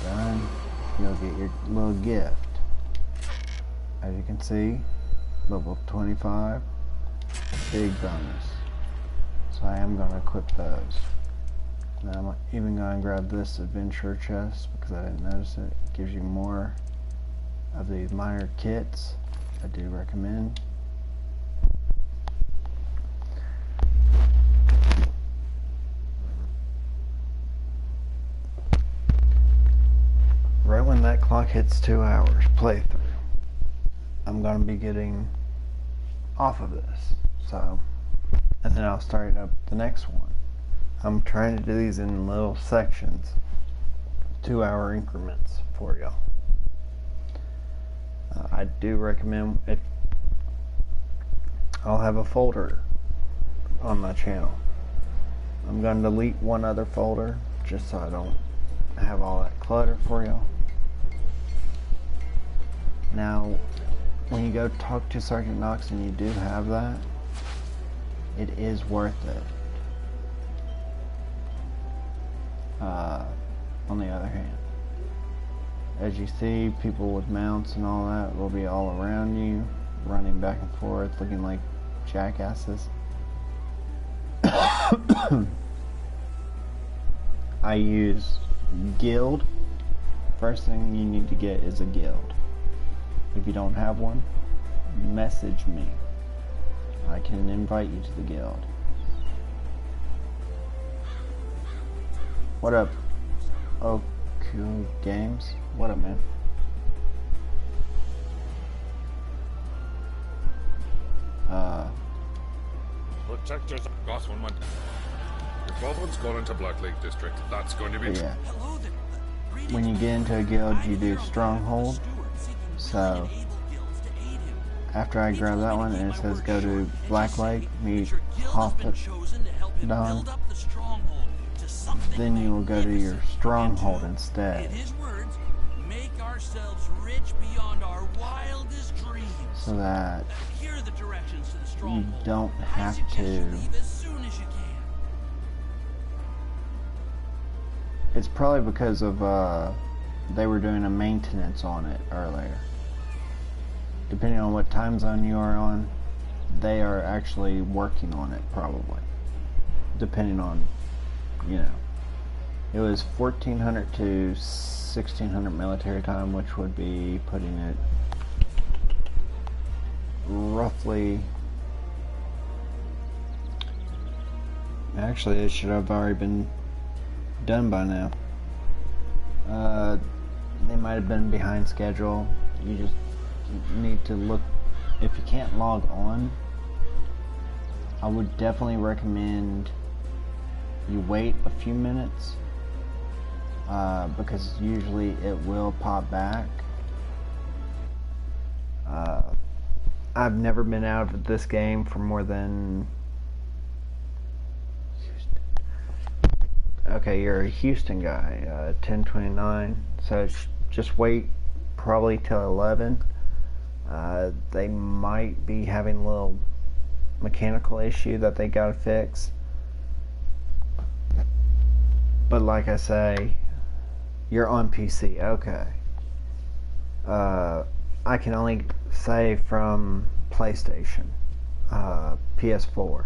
Done. You'll get your little gift. As you can see, level 25, big bonus. So I am going to equip those. Now I'm even going to grab this adventure chest because I didn't notice it. It gives you more of these minor kits. I do recommend. Right when that clock hits 2 hours playthrough, I'm going to be getting off of this. So, and then I'll start up the next one. I'm trying to do these in little sections, 2-hour increments for y'all. I do recommend it. I'll have a folder on my channel I'm going to delete one other folder just so I don't have all that clutter for you. Now, when you go talk to Sergeant Knox and you do have that, it is worth it. On the other hand, as you see, people with mounts and all that will be all around you, running back and forth, looking like jackasses. I use guild. First thing you need to get is a guild. If you don't have one, message me. I can invite you to the guild. What up, OQ Games? What up, man? Protectors. Boss one went. If both one's going into Black Lake District, that's going to be. Yeah. Hello there. Greetings. When you get into a guild, you do Stronghold. So, after I grab that one, and it says go to Black Lake, meet Hoffman, then you will go to your Stronghold instead. In his words, make ourselves rich beyond our wildest dreams. So that Here are the directions to the you stronghold. don't I have suggest you to. leave as soon as you can. It's probably because of they were doing a maintenance on it earlier. Depending on what time zone you are on, they are actually working on it probably. Depending on, you know. It was 1400 to 1600 military time, which would be putting it roughly. Actually, it should have already been done by now. They might have been behind schedule. You just need to look. If you can't log on, I would definitely recommend you wait a few minutes, because usually it will pop back. I've never been out of this game for more than... Okay, you're a Houston guy, 1029, so just wait probably till 11. They might be having a little mechanical issue that they gotta fix. But like I say, you're on PC, okay. I can only say from PlayStation, PS4.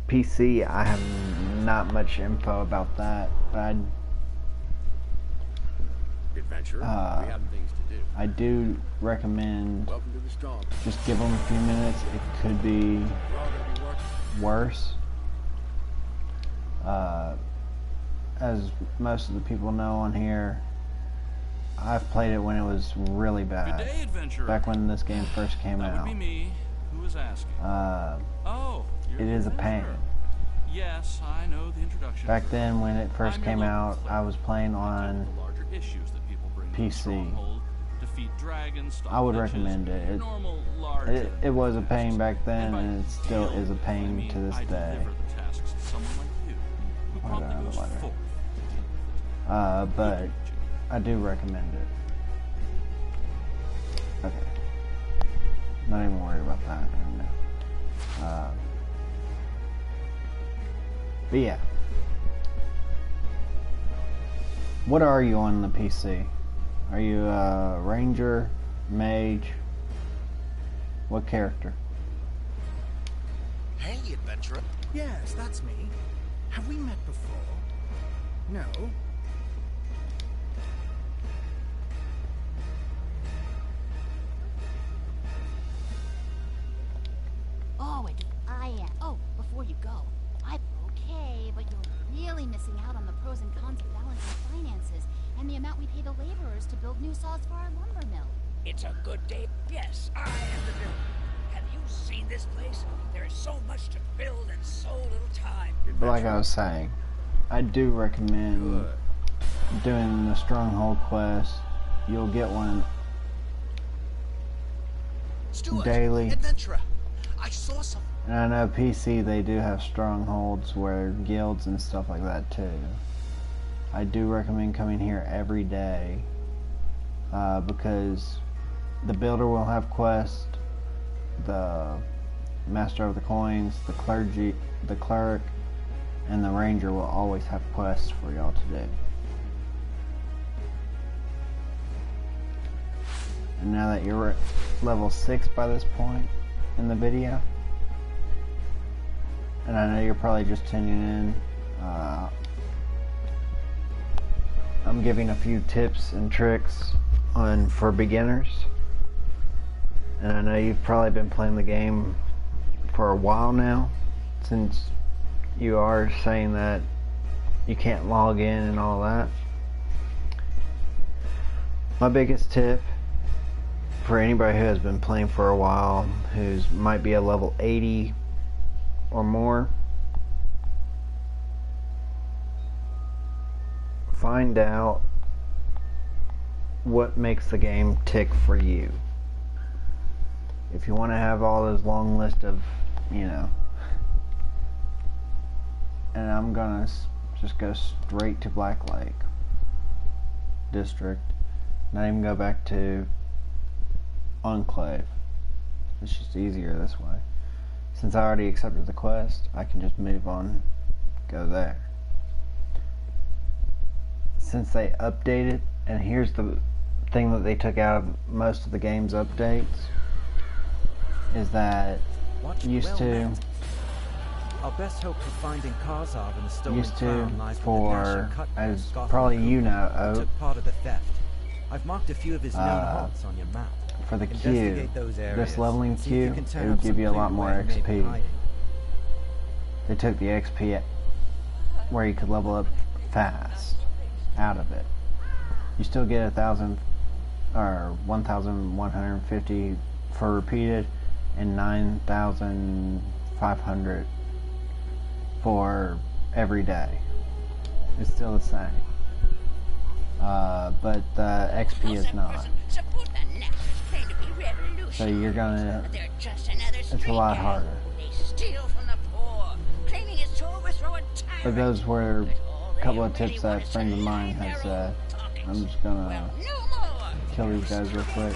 PC, I have not much info about that, but Adventurer, we have things to do. I do recommend Welcome to the strong. just give them a few minutes. It could be We're all gonna be working. worse. As most of the people know on here, I've played it when it was really Good bad. day, adventurer. Back when this game first came That would out. be me. Who was asking? Oh, you're It the is a pain. adventurer. Yes, I know the introduction. Back then when it first I'm your came local out, player. I was playing I on tackle the larger issues that people bring to the PC. stronghold, defeat dragons, stop I would glitches, recommend it. your normal large It was a pain back then, by and it still field, is a I pain mean to this I day. deliver the tasks to someone like you, who Why promptly not, goes why not? forth. But I do recommend it. Okay. Not even worried about that right now. But yeah. What are you on the PC? Are you a ranger, mage? What character? Hey, adventurer. Yes, that's me. Have we met before? No. Oh, I am. Oh, before you go, I'm okay, but you're really missing out on the pros and cons of balancing finances and the amount we pay the laborers to build new saws for our lumber mill. It's a good day. Yes, I am the builder. Have you seen this place? There is so much to build and so little time. But like I was saying, I do recommend doing the Stronghold quest. You'll get one Stuart, daily. adventurer. I saw some. And I know PC, they do have strongholds where guilds and stuff like that too. I do recommend coming here every day because the builder will have quests, the master of the coins, the cleric, and the ranger will always have quests for y'all to do. And now that you're at level 6 by this point in the video, and I know you're probably just tuning in, I'm giving a few tips and tricks for beginners. And I know you've probably been playing the game for a while now, since you are saying that you can't log in and all that. My biggest tip for anybody who has been playing for a while, who's might be a level 80 or more, find out what makes the game tick for you. If you want to have all those long list of, you know, and I'm gonna just go straight to Black Lake District, not even go back to Enclave. It's just easier this way. Since I already accepted the quest, I can just move on, go there. Since they updated, and here's the thing that they took out of most of the game's updates, is that used to for, as probably you know, Oak, part of the theft. I've marked a few of his known haunts on your map. for the queue, this leveling queue, it would give you a lot more XP. They took the XP where you could level up fast out of it. You still get 1,000 or 1,150 for repeated, and 9,500 for every day. It's still the same, but the XP is not. So you're gonna. It's a lot harder. But those were a couple of tips that a friend of mine had said. I'm just gonna kill these guys real quick.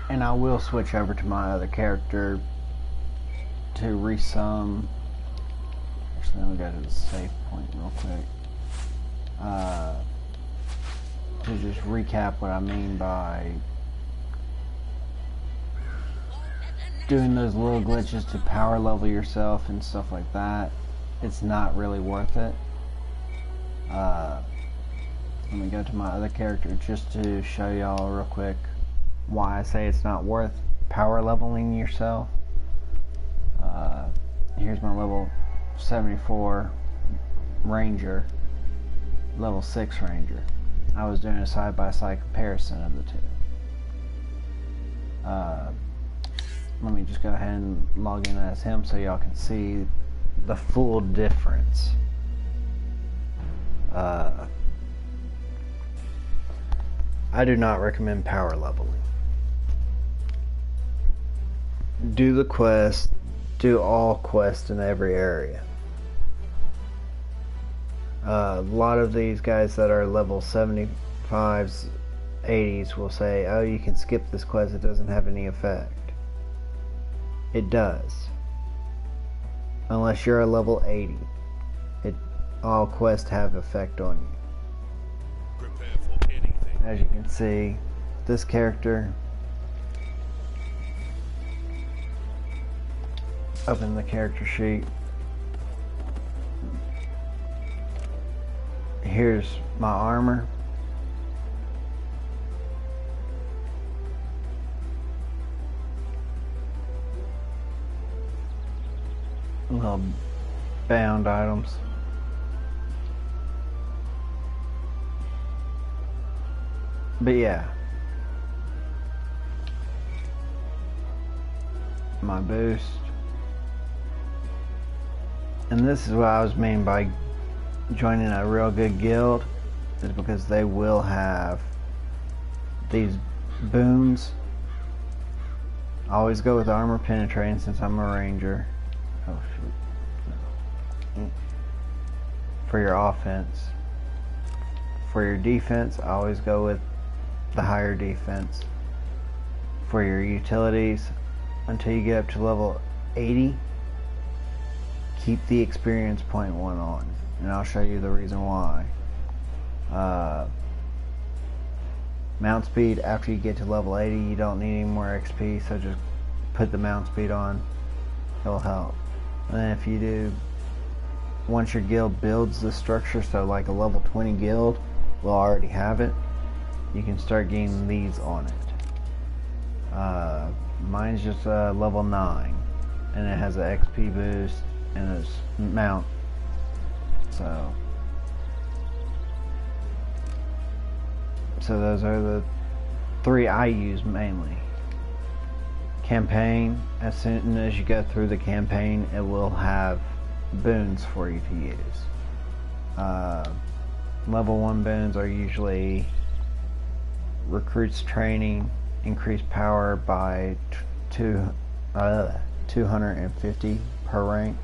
And I will switch over to my other character to resum. Actually, let me go to the save point real quick. To just recap what I mean by doing those little glitches to power level yourself and stuff like that. It's not really worth it. Let me go to my other character just to show y'all real quick why I say it's not worth power leveling yourself. Here's my level 74 Ranger, level 6 Ranger. I was doing a side-by-side comparison of the two. Let me just go ahead and log in as him so y'all can see the full difference. I do not recommend power leveling. Do the quest, do all quests in every area. A lot of these guys that are level 75s, 80s will say, oh, you can skip this quest, it doesn't have any effect. It does. Unless you're a level 80. All quests have effect on you. Prepare for anything. As you can see, this character, open the character sheet. Here's my armor. Little bound items. But yeah. My boost. And this is what I was meaning by joining a real good guild, is because they will have these boons. I always go with armor penetrating since I'm a ranger. Oh shoot. No. For your offense. For your defense, I always go with the higher defense. For your utilities, until you get up to level 80, keep the experience point one on, and I'll show you the reason why. Mount speed, after you get to level 80, you don't need any more XP, so just put the mount speed on. It'll help. And then if you do, once your guild builds the structure, so like a level 20 guild will already have it, you can start getting these on it. Mine's just level 9, and it has an XP boost and a mount. So those are the 3 I use mainly. Campaign, as soon as you go through the campaign, it will have boons for you to use. Level 1 boons are usually recruits training, increased power by 250 per rank,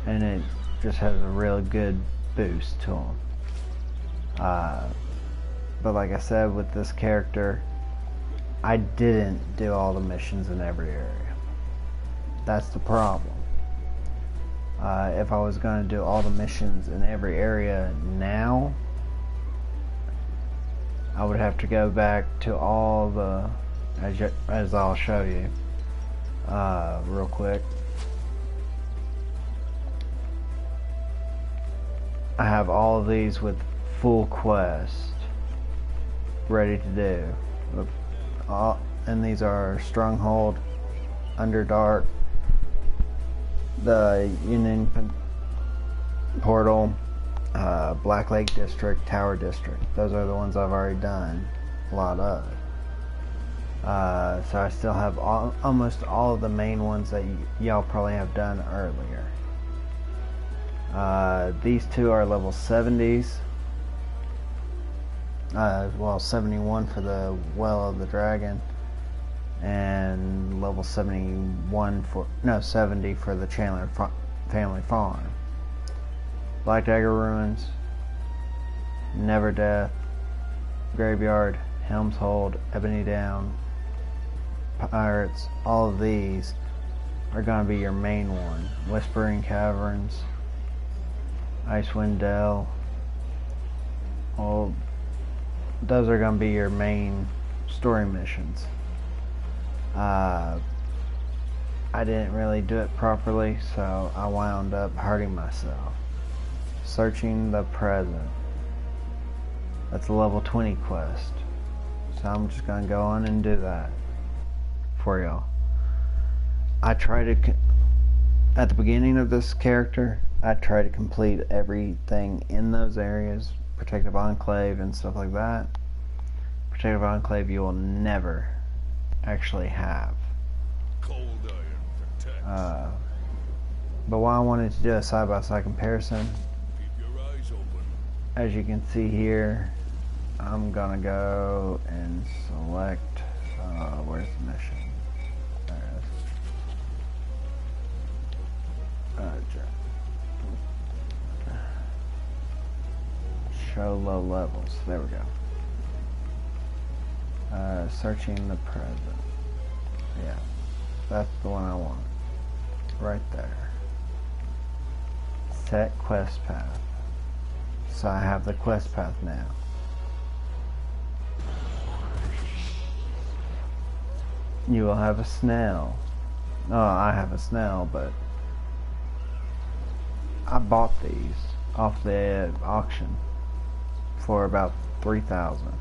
and it just has a real good boost to them. But like I said, with this character, I didn't do all the missions in every area. That's the problem. If I was going to do all the missions in every area now, I would have to go back to all the, as I'll show you real quick. I have all of these with full quest ready to do. And these are Stronghold, Underdark, the Union Portal, Black Lake District, Tower District. Those are the ones I've already done a lot of. So I still have almost all of the main ones that y'all probably have done earlier. These two are level 70s. Well, 71 for the Well of the Dragon, and level 71 for, no, 70 for the Chandler Family Farm. Black Dagger Ruins, Never Death, Graveyard, Helm's Hold, Ebony Down, Pirates. All of these are going to be your main one. Whispering Caverns, Icewind Dale. All those are going to be your main story missions. I didn't really do it properly, so I wound up hurting myself. Searching the Present. That's a level 20 quest. So I'm just going to go on and do that for y'all. I try to, at the beginning of this character, I try to complete everything in those areas. Protective Enclave and stuff like that. Protective Enclave you will never actually have. Cold iron protects. But why I wanted to do a side-by-side comparison, Keep your eyes open. as you can see here, I'm gonna go and select, where's the mission? There it is. Show low levels. There we go. Searching the Present. Yeah, that's the one I want. Right there. Set quest path. So I have the quest path now. You will have a snail. Oh, I have a snail, but I bought these off the auction for about 3,000.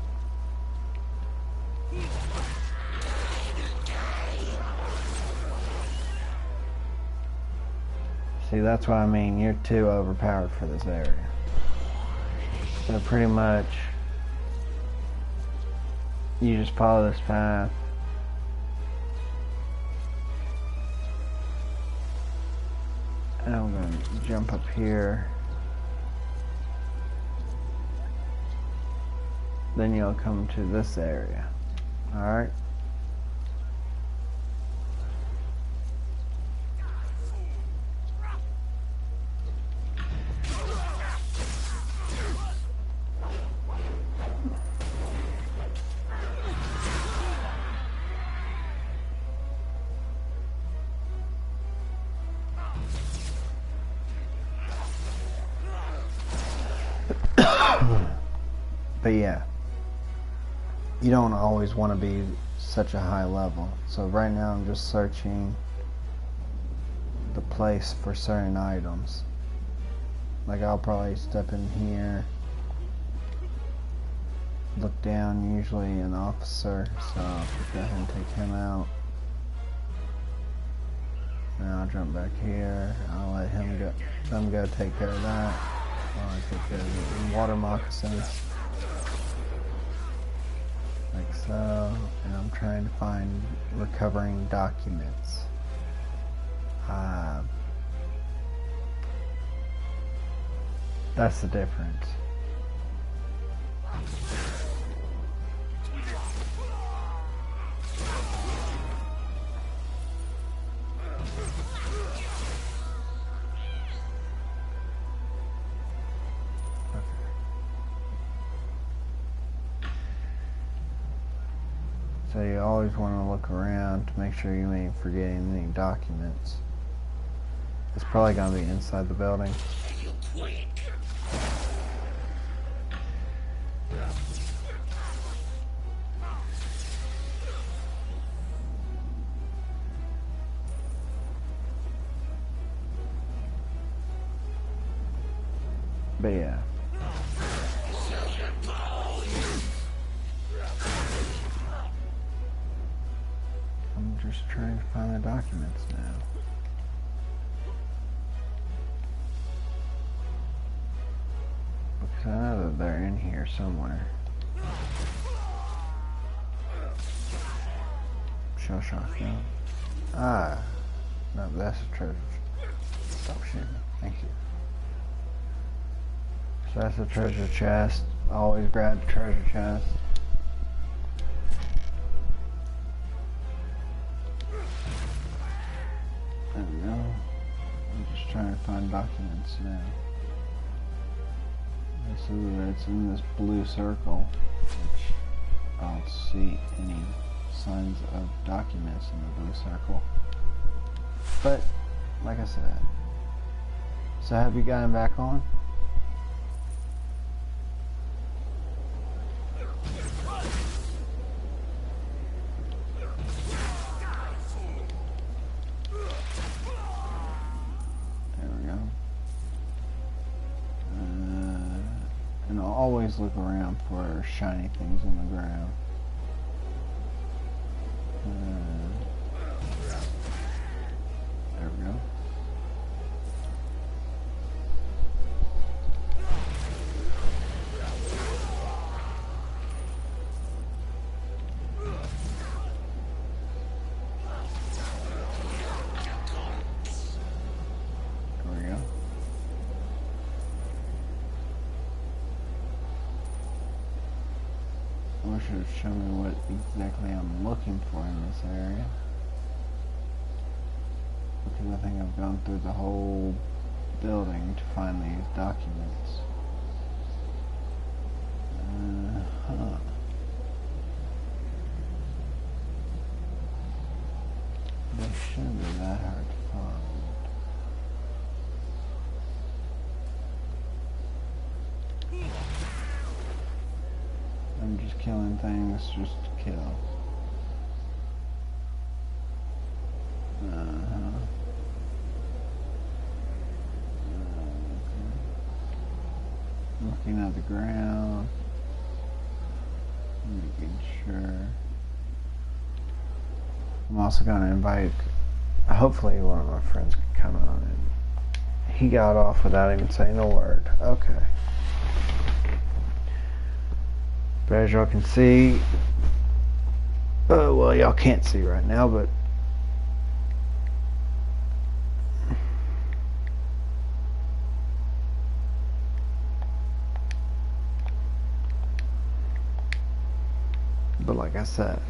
See, that's what I mean. You're too overpowered for this area. So pretty much, You just follow this path. And I'm going to jump up here. Then you'll come to this area. Alright? But yeah, you don't always want to be such a high level. So right now I'm just searching the place for certain items. Like I'll probably step in here, look down, usually an officer, so I'll go ahead and take him out. Now I'll jump back here, I'll let them go take care of that. I'll take care of the water moccasins. Like so, and I'm trying to find recovering documents. That's the difference. So you always want to look around to make sure you ain't forgetting any documents. It's probably going to be inside the building. But yeah. I'm just trying to find the documents now. Because I know that they're in here somewhere. Shell shotgun. Ah. No, that's a treasure. Stop shooting. Thank you. So that's a treasure chest. Always grab the treasure chest. There we go. I'm just trying to find documents now. It's in this blue circle, which I don't see any signs of documents in the blue circle. But, like I said, so have you gotten back on? Always look around for shiny things on the ground. There we go. There we go. I wish it would show me what exactly I'm looking for in this area. Because I think I've gone through the whole building to find these documents. They shouldn't be that hard to find. I'm just killing things just to kill. Looking at the ground, making sure. I'm also going to invite, hopefully one of my friends can come on, and he got off without even saying a word. Okay. But as y'all can see, Well, y'all can't see right now, but like I said,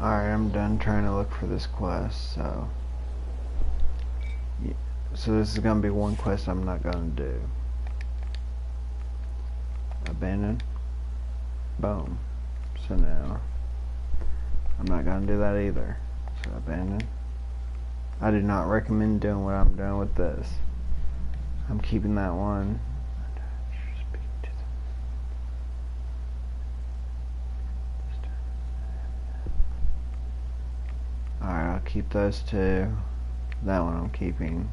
alright, I'm done trying to look for this quest, so yeah. So this is gonna be one quest I'm not gonna do. Abandon. Boom. So now I'm not gonna do that either. So abandon. I do not recommend doing what I'm doing with this. I'm keeping that one. Alright, I'll keep those two. That one I'm keeping.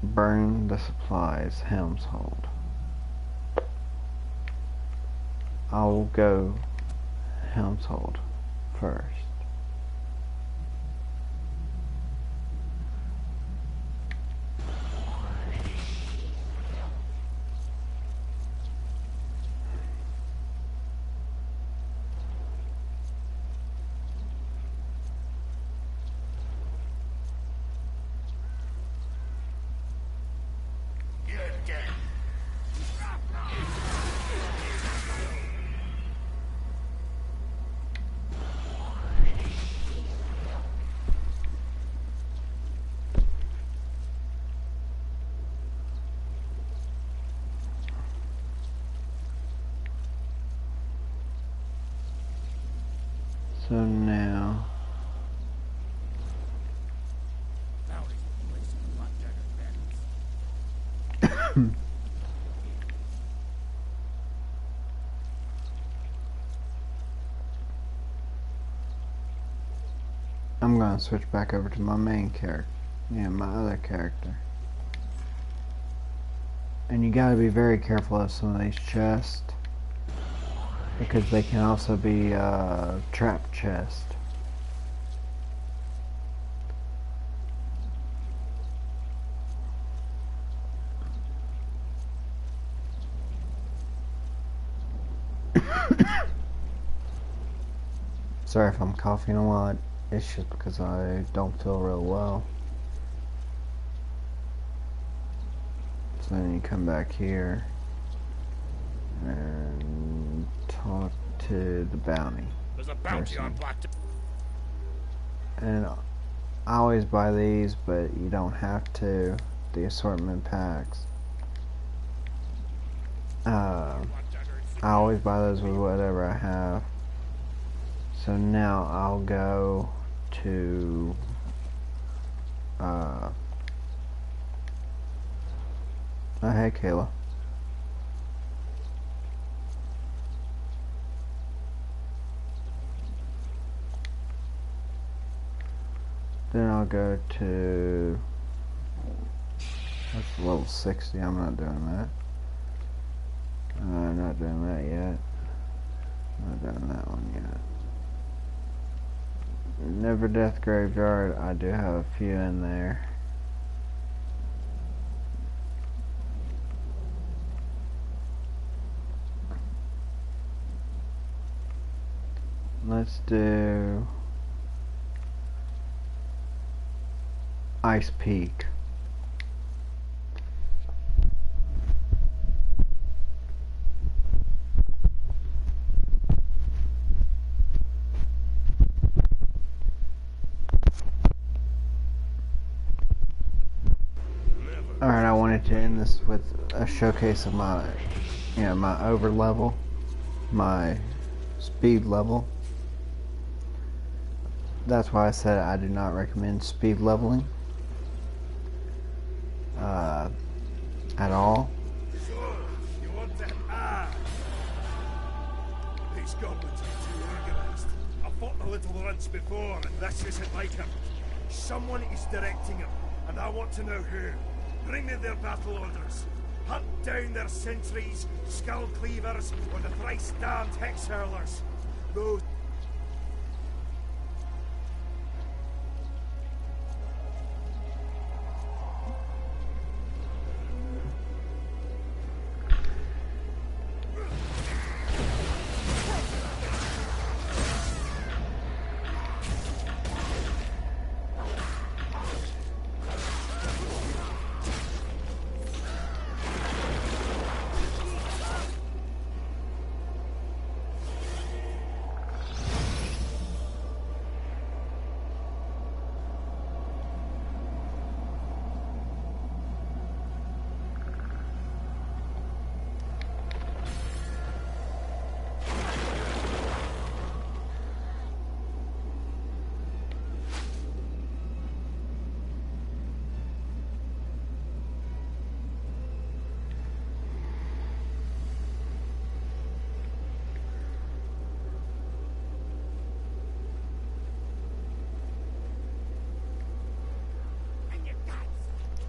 Burn the supplies, Helm's Hold. I'll go Helm's Hold first. So now I'm gonna switch back over to my main character. Yeah, my other character. And you gotta be very careful of some of these chests, because they can also be trap chests. Sorry if I'm coughing a lot, it's just because I don't feel real well. So then you come back here and talk to the bounty. There's a bounty person. on Black. And I always buy these, but you don't have to. The assortment packs. I always buy those with whatever I have. So now I'll go to oh, hey Kayla. Then I'll go to, that's level 60, I'm not doing that. I'm not doing that yet. I'm not doing that one yet. Never Death Graveyard, I do have a few in there. Let's do Ice Peak. Alright, I wanted to end this with a showcase of my, my over level, my speed level. That's why I said I do not recommend speed leveling at all. So, you want to... These goblins are too organized. I've fought the little runts before, and this isn't like him. Someone is directing him, and I want to know who. Bring me their battle orders. Hunt down their sentries, skull cleavers, or the thrice damned hex hurlers. Those...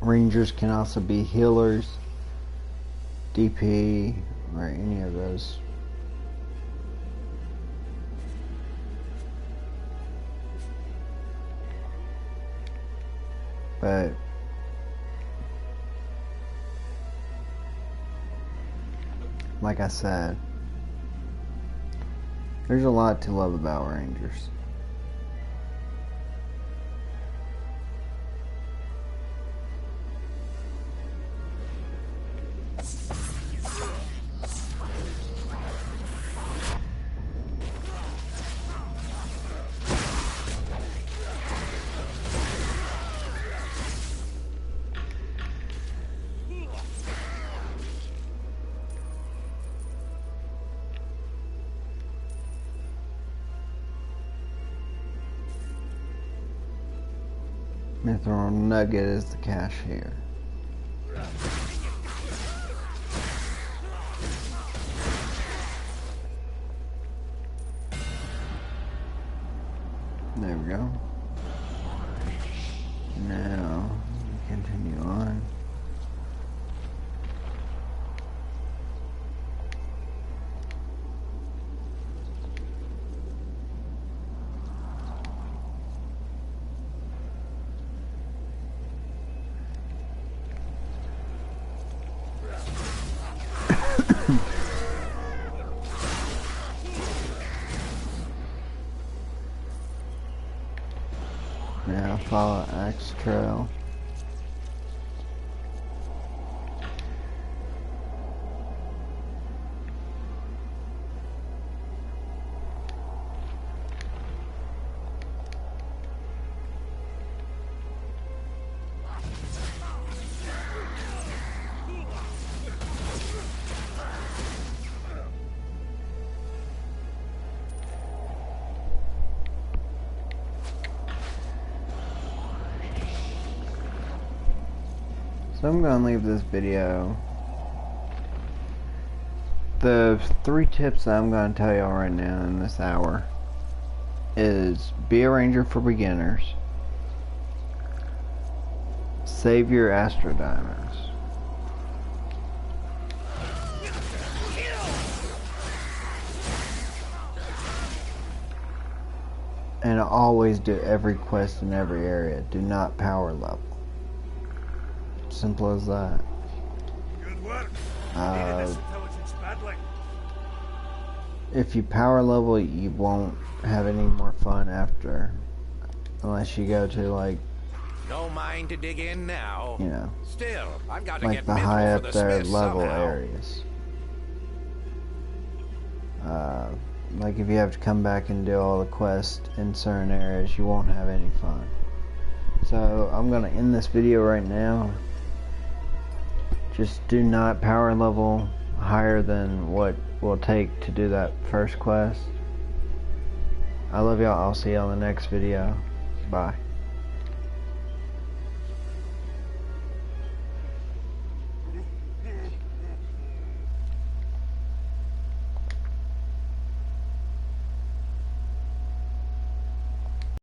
Rangers can also be healers, DP, or any of those. But like I said, there's a lot to love about Rangers. Mithril Nugget is the cashier. There we go. Now, continue on. Now follow Axe Trail. So I'm going to leave this video. The 3 tips that I'm going to tell y'all right now in this hour is be a ranger for beginners, save your Astro Diamonds, and always do every quest in every area. Do not power level. Simple as that. Good work. If you power level, you won't have any more fun after, unless you go to like, no mind to dig in now. You know, still I've got to like get the high up the there level somehow. areas. Like if you have to come back and do all the quests in certain areas, you won't have any fun. So I'm gonna end this video right now. Just do not power level higher than what will take to do that first quest. I love y'all. I'll see y'all in the next video. Bye.